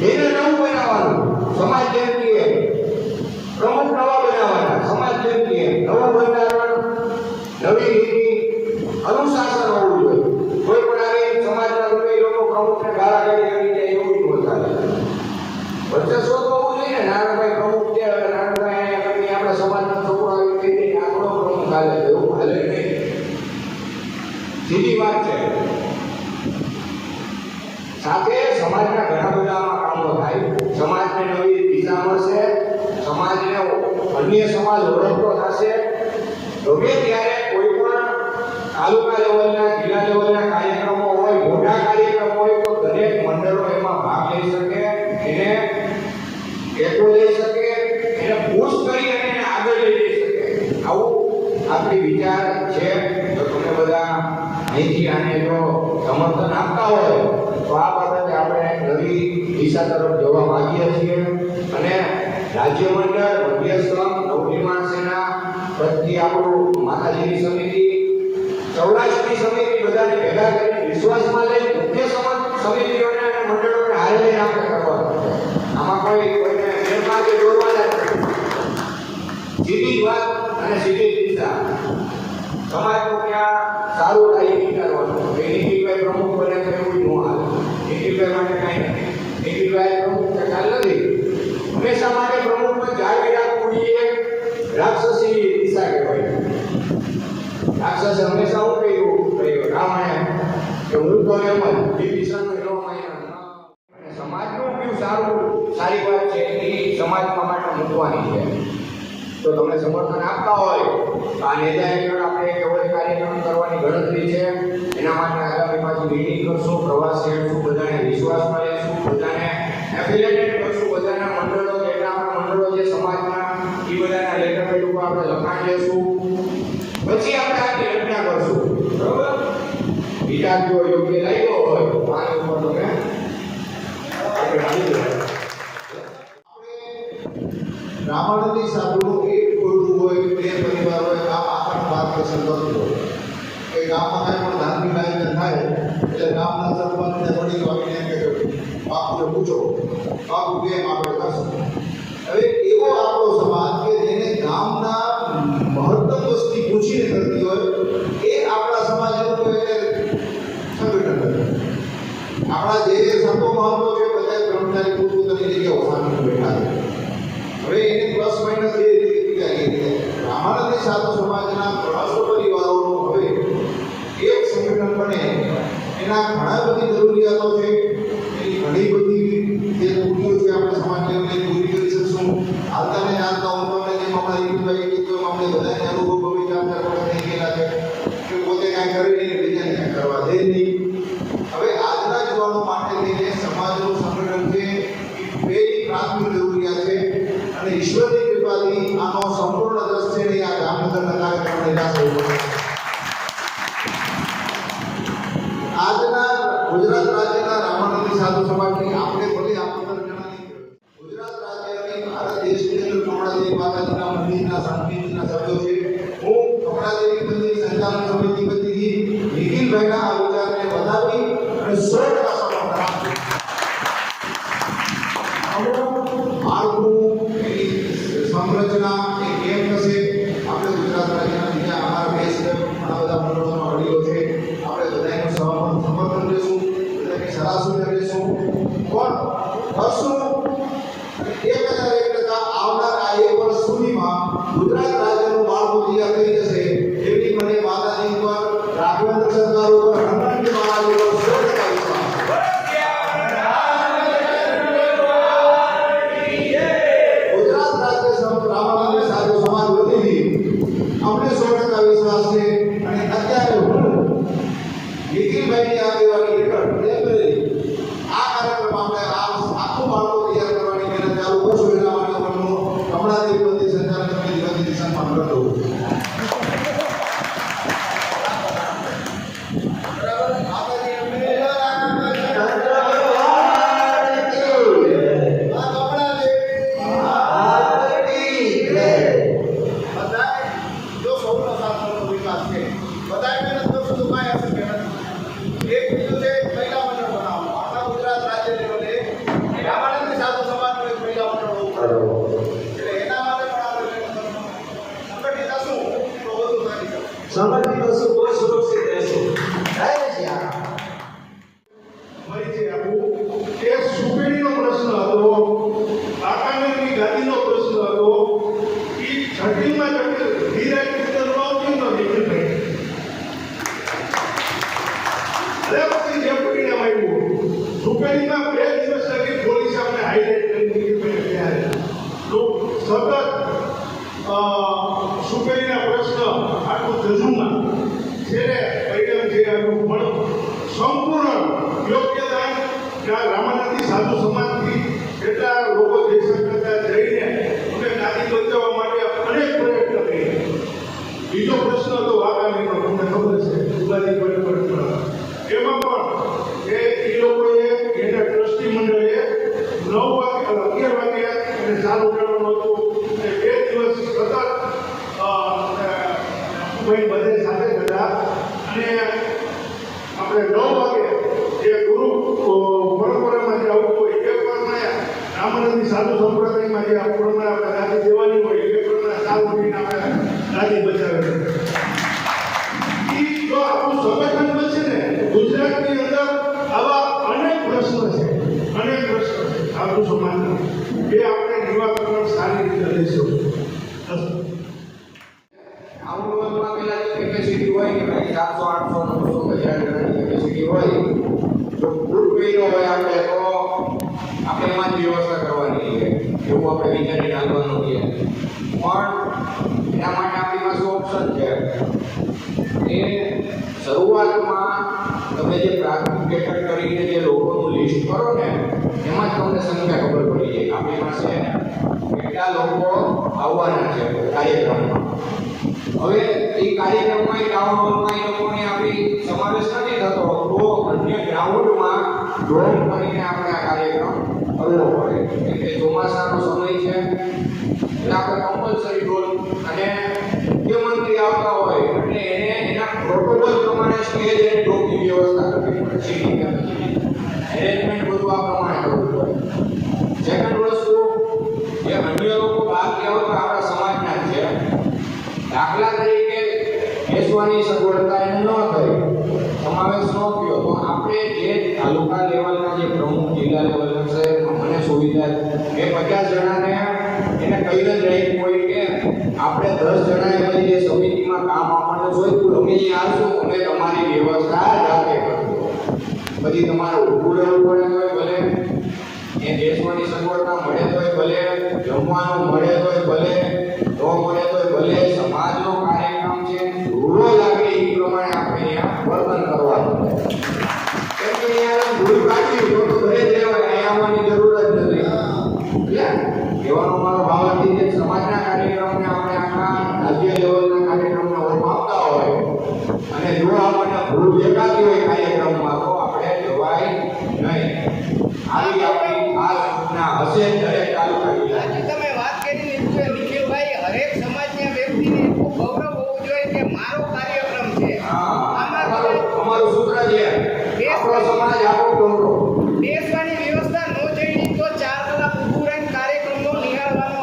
એને નવું બનાવવાનું. સમાજ જેમ કહે પ્રમુખ નવા બનાવવાના. સમાજ જેમ કહે નવું બંધારણ, નવી નીતિ, અનુશાસન હોવું જોઈએ. કોઈ પણ આવી સમાજના લોકો પ્રમુખને ગાળાગાળી કરી જાય એવું જ ન ચાલે. વર્ચસ્વ તો હોવું જોઈએ ને. નારણભાઈ પ્રમુખ છે, નારણભાઈ આપણા સમાજના છોકરો આવી કહી દે આપણો પ્રમુખ હાલે, એવું હાલે નહીં. સીધી વાત છે. સાથે સમાજના ઘણા બધા કામો થાય. સમાજને નવી દિશા મળશે, સમાજને અન્ય સમાજ ઓળખતો થશે. હવે ત્યારે કોઈ પણ તાલુકા લેવલના, જિલ્લા લેવલના કાર્યક્રમો હોય, મોટા કાર્યક્રમો હોય, તો દરેક મંડળો એમાં ભાગ લઈ શકે, એને ટેકો લઈ શકે, એને પુશ કરી અને એને આગળ લઈ જઈ શકે. આવું આપણી વિચાર છે. તો તમે બધા અહીંથી આને જો સમર્થન આપતા હોય તો આ બાબતે આપણે નવી દિશા તરફ જવા માંગીએ છીએ. અને રાજ્ય મંડળ, મધ્યસ્થ, નવનિર્માણ સેના, પછી આપણું માતાજીની સમિતિ, સૌરાષ્ટ્રની સમિતિ બધાને ભેગા કરી વિશ્વાસમાં લઈ મુખ્ય સમિતિઓને અને મંડળોને હારે લઈને આપણે કરવાનું. આમાં કોઈને ગેરમાર્ગે દોરવાના નથી. સીધી વાત અને સીધી દિશા. સમાજનું ક્યાં સારું થાય એ વિચારવાનું. નિખિલભાઈ પ્રમુખ બને તો એવું ન હાલે. નિખિલભાઈ માટે કાંઈ નથી. નિખિલભાઈ પ્રમુખ ચાલ નથી. હંમેશા માટે પ્રમુખમાં જાળવી રાખવું એ રાક્ષસી દિશા કહેવાય. રાક્ષસે હંમેશા હું કહ્યું રામાયણે કે હું તો એમ જ વિભીષણનો એવો માયના. અને સમાજનું કયું સારી વાત છે એ સમાજમાં માટે મૂકવાની છે. તો તમે સમર્થન આપતા હોય તો આ નેજા હેઠળ આપણે એવો કાર્યક્રમ કરવાની ગણતરી છે. એના માટે આગામી પાછી મીટિંગ કરશું, પ્રવાસ કરશું, બધાને વિશ્વાસમાં લેશું, બધાને એફિલિએટેડ કરશું, બધાના મંડળો જેટલા આપણા મંડળો જે સમાજના એ બધાના લેટર પેડ ઉપર આપણે લખાણ લેશું. પછી આપણે આની રચના કરશું. બરોબર? વિચાર જો યોગ્ય લાગ્યો હોય તો આની ઉપર તમે આપણે આવી જાય. રામાનંદી સાધુનું એક ટોળું હોય, 2 પરિવાર હોય, ગામ આખા વાત પસંદ કરતું હોય કે ગામમાં કાંઈ પણ ધાર્મિક આયોજન થાય એટલે ગામના સરપંચને વડીલો આવીને એમ કે બાપુને પૂછો, બાપુ કેમ આપણે કરશું. હવે એવો આપણો સમાજ કે જેને ગામના મહત્તમ વસ્તી પૂછીને કરતી હોય એ આપણા સમાજનું એટલે સંગઠન કરે. આપણા જે સંતો મહત્વ છે બધા કર્મચારી પોતપોતાની જગ્યાઓ સામે બેઠા છે. હવે એને પ્લસ માઇનસ એ રીતે રામાનંદી સાધુ સમાજના 300 પરિવારોનું હવે એક સંગઠન બને. એના ઘણા બધી જરૂરિયાતો છે. એની ઘણી બધી જે ત્રુટિઓ છે આપણે સમાજને પૂરી કરી શકશું. હાલતાને જાણતા હું તમને જેમ અમારા યુવાઈ કીધું અમને બધાને અનુભવ ગમે 4-4 વર્ષ થઈ ગયેલા છે કે પોતે કાંઈ કરે નહીં, બીજાને કાંઈ કરવા દે નહીં. હવે આજના યુવાનો માટે થઈને સમાજનું સંગઠન છે એ પહેલી પ્રાથમિક જરૂરિયાત છે. અને ઈશ્વરની કૃપાથી આનો સંપૂર્ણ દ્રશ્ય નહીં આ જામનગરના કાર્યક્રમને જાશે. આજના ગુજરાત રાજ્યના રામાનંદી સાધુ સમાજની આપણે ભલે આમંત્રણ જણાવી ગુજરાત રાજ્યની ભારત દેશની અંદર કમળાદેવી માતાજીના મંદિરના શાંતિના સભ્યો છે. હું કમળાદેવી મંદિર સંચાલન સમિતિ વતીથી નિખિલભાઈના આ વિચારને વધાવી અને 100% સમર્થન આપું. માળખું સંરચના એ કેમ થશે આપણે ગુજરાત રાજ્યના બીજા અમારા દેશ ઘણા બધા મંડળોના વડીલો છે આપણે બધાનું સમર્થન લેશું, બધાને 1,01% આવનાર આ 1 વર્ષ સુધીમાં ગુજરાત રાજ્યનું માળખું તૈયાર થઈ જશે એવી મને માતાજી પર રાઘવેન્દ્ર સરકાર ઉપર હનુમાનજી મહારાજ ઉપર 100% વિશ્વાસ ગુજરાત રાજ્ય રામાનંદ સાધુ સમાજ વતીથી અમને 100% વિશ્વાસ છે અને અત્યારે હું નિખિલભાઈની આગેવાની હેઠળ ટેમ્પરરી આ કાર્યક્રમ આપણે આખું માળખું તૈયાર કરવાની મહેનત ચાલુ કરશું એના માટે હું કમળાદેવી મંદિર સંચાલક સમિતિ વતીથી સન્માન કરતો હોઉં છું. સંગઠિત હશું તો સુરક્ષિત રહેશું. મારી જે આવું એક સુપેરીનો પ્રશ્ન હતો, કાકાની ગાદીનો પ્રશ્ન હતો, એ જટિલમાં જટિલ ધીરે ધીરે નહોતી નીકળી. અરે પછી જે પરિણામ આવ્યું સુપેરીમાં 2 દિવસ લગી પોલીસ આપણે હાઈલાઇટ કરી દીધી ત્યારે સતત સુપેરીના પ્રશ્ન આખું જજુમાં છેલ્લે પરિણામ જે આવ્યું પણ સંપૂર્ણ યોગ્યદાન રામાનંદી સાધુ સમાજથી કેટલા લોકો દેશા કરતા જઈને અમે ગાદી બચાવવા માટે અનેક પ્રયત્ન કર્યા. બીજો પ્રશ્ન તો વાઘાણીનો તમને ખબર છે ઉગાદી પર એમાં પણ એ લોકોએ એના ટ્રસ્ટી મંડળે 11 વાગે એને ચાલુ કરવાનું હતું અને 2 દિવસ સતત બધે સાથે હતા અને આપણે 9 વાગે જે ગુરુ પરંપરામાં જે આવતું હોય એ પ્રમાણે રામાનંદી સાધુ સંપ્રદાયમાં જે આપણને આપણે ગાદી દેવાની હોય એ પ્રમાણે ચાલુ કરીને આપણે ગાદી બચાવે છે. જો આપણું સંગઠન બનશે ને ગુજરાતની અંદર આવા અનેક પ્રશ્નો છે સાધુ સમાજના એ આપણે નિવારણ સારી રીતે લઈશું. આઉટડોરમાં પેલા જે કેપેસિટી હોય કે ભાઈ 700 800 900 કેપેસિટી હોય તો ફૂડ પેઈનો હોય આપણે તો આપણે એમાં જ વ્યવસ્થા કરવાની છે એવું આપણે વિચારી નાખવાનું છે. પણ એના માટે આપણી પાસે ઓપ્શન છે એ શરૂઆતમાં તમે જે પ્રાથમિક બેઠક કરીને જે લોકોનું લિસ્ટ કરો ને એમાં જ તમને સંખ્યા ખબર પડી જાય આપણી પાસે કેટલા લોકો આવવાના છે કાર્યક્રમમાં. હવે એ કાર્યક્રમમાં ટાઉન હોલમાં એ લોકોને આપણી સમાવેશ નથી થતો તો અન્ય ગ્રાઉન્ડમાં ડ્રોન કરીને આપણે આ કાર્યક્રમ કરવો પડે. એટલે ચોમાસાનો સમય છે એટલે આપણે કમ્પલસરી ડ્રોન અને મુખ્યમંત્રી આવતા હોય એટલે એને એના પ્રોટોકોલ પ્રમાણે સ્ટેજ અને ડ્રોનની વ્યવસ્થા કરવી પડે. સીટિંગ એરેન્જમેન્ટ બધું આ પ્રમાણે કરવું પડે. સેકન્ડ વસ્તુ જે અન્ય લોકો બહાર કહેવા તો આપણા સમાજના જ છે. દાખલા તરીકે બેસવાની સગવડતા એને ન થઈ સમાવેશ ન થયો તો આપણે જે તાલુકા લેવલના જે પ્રમુખ જિલ્લા લેવલના શહેરમાં મને સુવિધા એ 50 જણાને એને કહી જ રાખ્યું હોય કે આપણે 10 જણાએ બધી જે સમિતિમાં કામ આપણને જોઈતું અમે જે આવશું અમે તમારી વ્યવસ્થા જાતે કરશું. પછી તમારે ઊભું રહેવું પડે તોય ભલે એ બેસવાની સગવડતા મળે તોય ભલે જમવાનું મળે તોય ભલે ન મળે તોય ભલે સમાજનો કાર્યક્રમ છે રૂલો લાગે એ પ્રમાણે આપણે અહીંયા વર્તન કરવાનું. કેમ કે અહીંયા ભૂલ કાઢી તો ઘરે જ રહેવાય અહીંયા આવવાની જરૂર જ નથી. કહેવાનો મારો ભાવ હતી કે સમાજના કાર્યક્રમને આપણે આખા રાજ્ય લેવલના કાર્યક્રમને ઓળખ આપતા હોય અને જો આપણને ભૂલ દેખાતી હોય કાર્યક્રમમાં તો આપણે જવાય નહીં. આવી આપણી આ સૂચના હશે દરેક તાલુકા જિલ્લાની. તમે વાત કરી નિખિલભાઈ હરેક સમાજના વ્યક્તિને એટલું ગૌરવ હોવું જોઈએ કે મારો કાર્યક્રમ છે. અમારું સૂત્ર છે આપણો સમાજ આપણો ગૌરવ. બેસવાની વ્યવસ્થા ન થઈ તો 4 કલાક ઊભું રહીને કાર્યક્રમનો નિહાળવાનો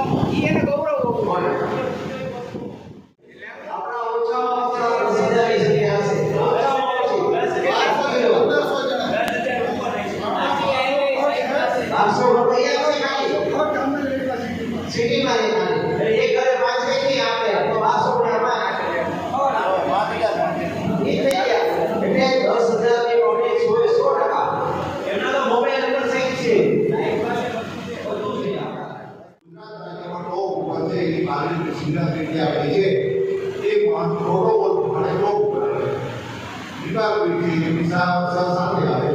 હિંસા સામે આવે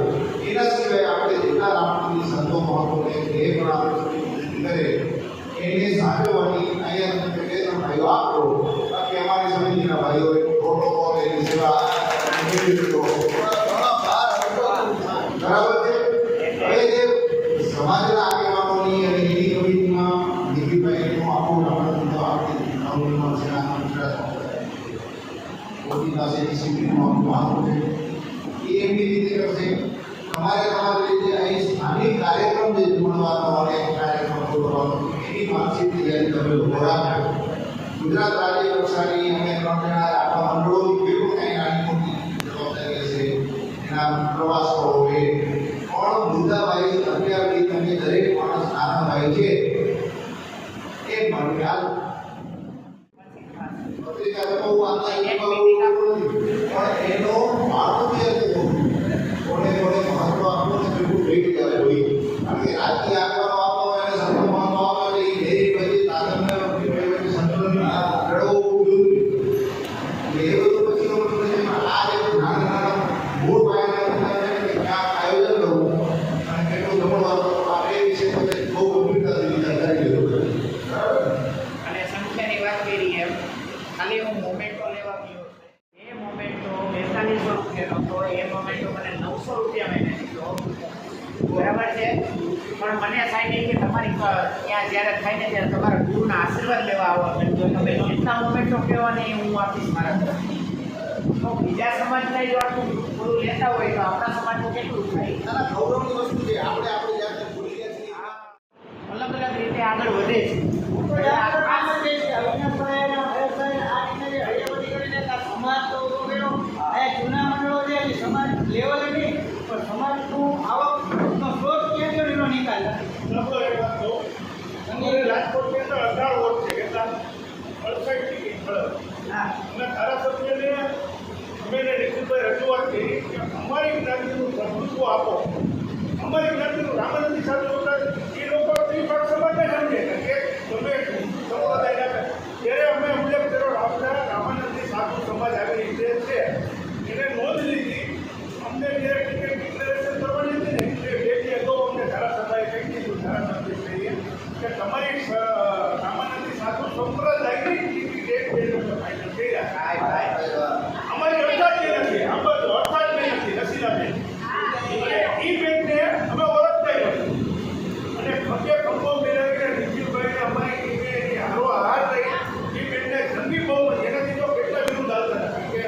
એના સિવાય આપણે જેટલા રામની સંતો મહાત્માઓને જે પણ આપણે કરે એને સાચવવાની અહીંયા તમે બે ત્રણ ભાઈઓ આપો બાકી અમારી સમિતિના ભાઈઓએ પ્રોટોકોલ એની સેવા બરાબર છે. હવે જે સમાજના આગેવાનોની અને એની કમિટીમાં દીકરીભાઈનું આખું આપણે આપણી નવનિર્માણ સેનાના ગુજરાત મોદી પાસે ડિસિપ્લિનમાં માનવું છે એ એમની રીતે કરશે. તમારે રીતે અહીં સ્થાનિક કાર્યક્રમ જે મળવાનો અને કાર્યક્રમ કરવાનો એની માનસિક તૈયારી તમે લોકો રાખો. ગુજરાત રાજ્ય કક્ષાની અમે 3 જણા આપણા મંડળોની ભેગું કંઈ નાની મોટી જવાબદારી હશે એના પ્રવાસ કરવો એ પણ મુદ્દાવાઇઝ અત્યારથી તમે દરેક માણસ નાના ભાઈ છે એ મારી હાલ પત્રિકા તો બહુ આટલા પણ એનો મારું જે કોને કોને મહત્વ આપવું ને બિલકુલ ભેગી જાય હોય કારણ કે રાજકીય આગળ આપો એને સંતો મહત્વ આપો એટલે એ ધૈર્ય પછી તાકતને સંતુલન મેળવવું જરૂરી એટલે એ બધું પછી આ જે નાના મૂળ પાયાના કે ક્યાં આયોજન કરવું અને કેટલું જમણવાર આ એ વિશે તમે બહુ ગંભીરતાથી વિચાર કરી લેવો બરાબર. અને સંખ્યાની વાત કરી એમ ખાલી હું મોમેન્ટો લેવા ગયો છે એ મોમેન્ટો 4500 રૂપિયાનો હતો એ મોમેન્ટો મને 900 રૂપિયા મહિને દીધો બરાબર છે. પણ મને સાહેબ કે તમારી ત્યાં જ્યારે થાય ને ત્યારે તમારા ગુરુના આશીર્વાદ લેવા આવો જો તમે જેટલા મોમેન્ટો કહેવા નહીં હું આપીશ મારા તરફથી. તો બીજા સમાજના જો આટલું પૂરું લેતા હોય તો આપણા સમાજનું કેટલું થાય? નાના ગૌરવની વસ્તુ છે આપણે આપણે જાતે ભૂલી ગયા છીએ અલગ અલગ રીતે આગળ વધે છે. સમાજ તો ઉભો કર્યો આ જૂના મંડળો છે એ સમાજ લેવલે નહીં પણ સમાજનું આવકનો સ્ત્રોત ક્યાં ગયો એનો નિકાલ રાજકોટ કેન્દ્ર 18 વોટ છે કેટલા 68 ટિકિટ મળે હા અને ધારાસભ્યને અમે નિખિલભાઈ રજૂઆત કરી કે અમારી જ્ઞાતિનું પ્રભુત્વ આપો. અમારી જ્ઞાતિનું રામાનંદી સાધુ હતા એ લોકો ત્રિભાગ સમાજને સમજે કે તમે સમુદાય ત્યારે અમે ઉલ્લેખ કર્યો આપણા રામાનંદી સાધુ સમાજ આવી રીતે છે એને નોંધ લીધી. અમને જ્યારે ટિકિટ ડિક્લેરેશન કરવાની હતી ને એટલે 2 દી અગાઉ અમને ધારાસભાએ કહી દીધું ધારાસભ્ય કહીએ કે તમારી રામાનંદી સાધુ સંપ્રદાયની ટિકિટ 1-2 લોકો ફાઇનલ કર્યા. અમારી અડધા જ નથી આમ બધું અડધા જ નથી નસીલાબેન અને એ બેનને અમે ઓળખતા નથી અને ખગે ખંભો મેળવીને નિખિલભાઈને અમારી ટીમે હારો હાર રહી એ બેનને જંગી બહુ એનાથી તો કેટલા વિરુદ્ધ આવતા હતા કે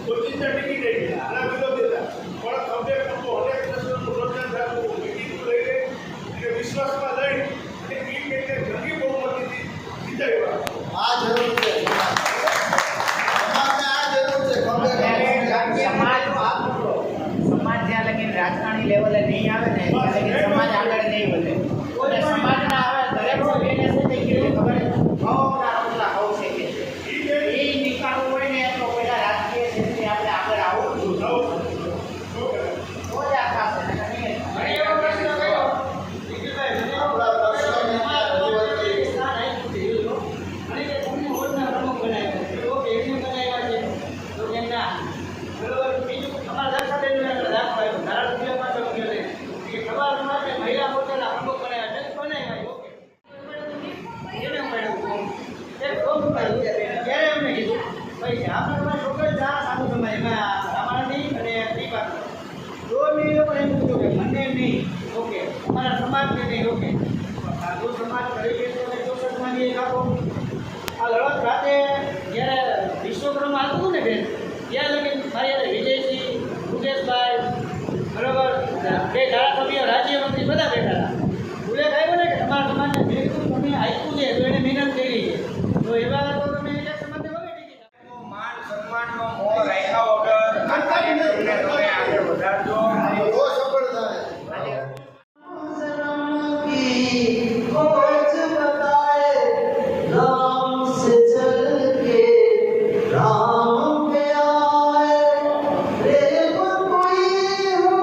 કોચિંગના ટિકિટ આવી ગયા આના વિરોધ હતા પણ ખભે ખંભો અનેક દર્શનનું રોજગાર થતું ટિકિટ લઈ લે એટલે વિશ્વાસમાં લઈ અને એ બેનને જંગી બહુમતીથી જીતાડ્યા. આ જરૂર છે સમાજને આ જરૂર છે સમાજ જ્યાં લગી રાજકારણી લેવલે નહીં આવે ને ત્યાં લગી સમાજ આગળ નહીં વધે. અને સમાજના હવે દરેક સભ્યને શું થઈ ગયું ખબર ભાવના રોટલા હોવ છે કે એ નીકાળવું હોય ને તો પહેલા રાજકીય ક્ષેત્રે આપણે આગળ આવવું જોઈએ તો જ આ થશે. એવો પ્રશ્ન કર્યો નિખિલભાઈ મને આપણા પ્રશ્નને સ્થાન આપ્યું છે એ લોકો અને કે તમને હોદના પ્રમુખ બનાવ્યા છે ઓકે એમને બનાવ્યા છે તો કે ના બરોબર. બીજું તમારા દર્શાબેન આપણે રાખવા આવ્યો ધારાસભ્ય માટે ગયો છે કે તમારા માટે મહિલા મોરચાના પ્રમુખ બનાવ્યા છે બનાવ્યા ઓકે એને મળ્યું એક ફોર્મ ભર્યું ત્યારે એમને કીધું ભાઈ આપણે તમારા છોકરા ચાર સાધુ સમાજ એમાં રામાનંદી અને દીપા તો મેં એ લોકોને એમ કીધું કે મને નહીં ઓકે અમારા સમાજને નહીં ઓકે સાધુ સમાજ તરીકે તો ચોક્કસમાંથી એક આપો આ લડત રાતે જ્યારે વિશ્વકર્મા હતું ને બેન ત્યાં લગી મારી યાર વિજયસિંહ મુકેશભાઈ બરાબર 2 ધારાસભ્ય રાજ્યમંત્રી બધા બેઠા હતા. ઉલ્લેખ આવ્યો ને કે તમારા સમાજને મેં કીધું તમે આપ્યું છે તો એને મહેનત કરી છે તો એવા તો તમે એક સમાજને વગર ટિકિટ માન સન્માનનો મોહ રાખ્યા વગર આ કાર્યક્રમને તમે આગળ વધારજો. તો સફળ થાય राम पे आए प्रेम कोई हो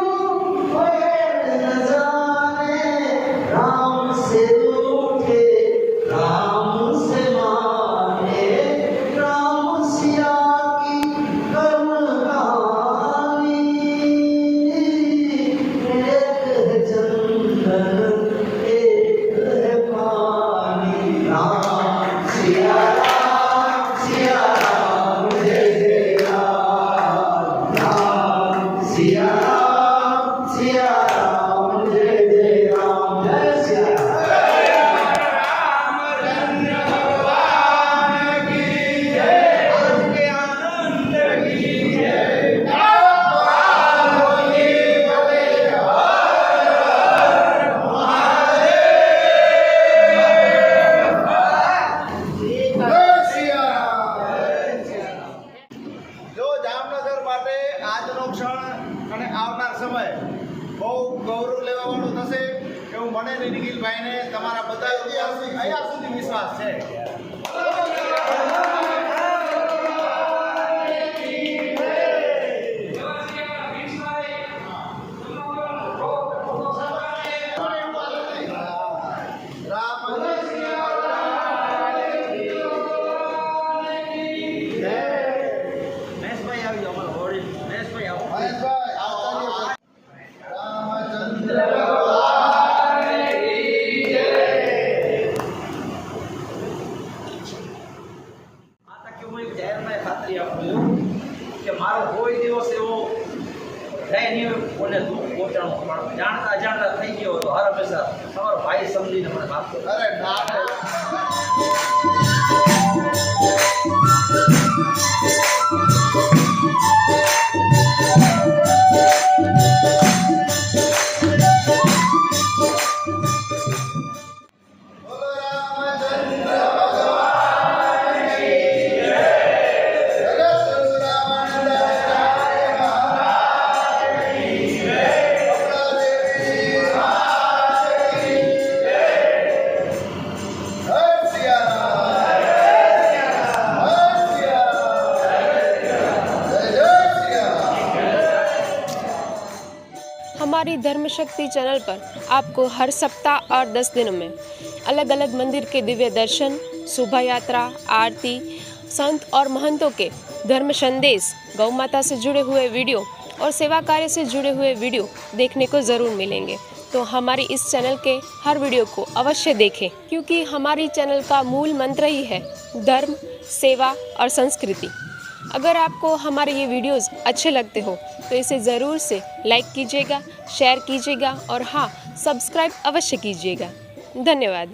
જો જામનગર માટે આજનો ક્ષણ અને આવનાર સમય બહુ ગૌરવ લેવાવાળો થશે એવું મને ને નિખિલભાઈને તમારા બધા અહીંયા સુધી વિશ્વાસ છે. મહેશભાઈ આવી જાઓ, અમારા હોળી મહેશભાઈ આવો. મહેશભાઈ, આચાર્ય રામચંદ્ર આ તકે હું એક જાહેરમાં ખાતરી આપું છું કે મારો કોઈ દિવસ એવો રહે નહીં કોને દુઃખ પહોંચાડો પણ જાણતા અજાણતા થઈ ગયો તો હર હંમેશા તમારો ભાઈ સમજીને મને માફ કરો. અરે ના બોલો રામચંદ્ર ભગવાન કી જય. જગત રાવણ દર્શાય મહારાજ કી જય. કમલાદેવી માત કી જય. જય સિયારામ. જય સિયારામ. જય સિયારામ. हमारी धर्म शक्ति चैनल पर आपको हर सप्ताह और 10 दिनों में अलग अलग मंदिर के दिव्य दर्शन, शोभा यात्रा, आरती, संत और महंतों के धर्म संदेश, गौ माता से जुड़े हुए वीडियो और सेवा कार्य से जुड़े हुए वीडियो देखने को ज़रूर मिलेंगे। तो हमारी इस चैनल के हर वीडियो को अवश्य देखें, क्योंकि हमारी चैनल का मूल मंत्र ही है धर्म, सेवा और संस्कृति। अगर आपको हमारे ये वीडियोस अच्छे लगते हो तो इसे ज़रूर से लाइक कीजिएगा, शेयर कीजिएगा और हाँ, सब्सक्राइब अवश्य कीजिएगा। धन्यवाद।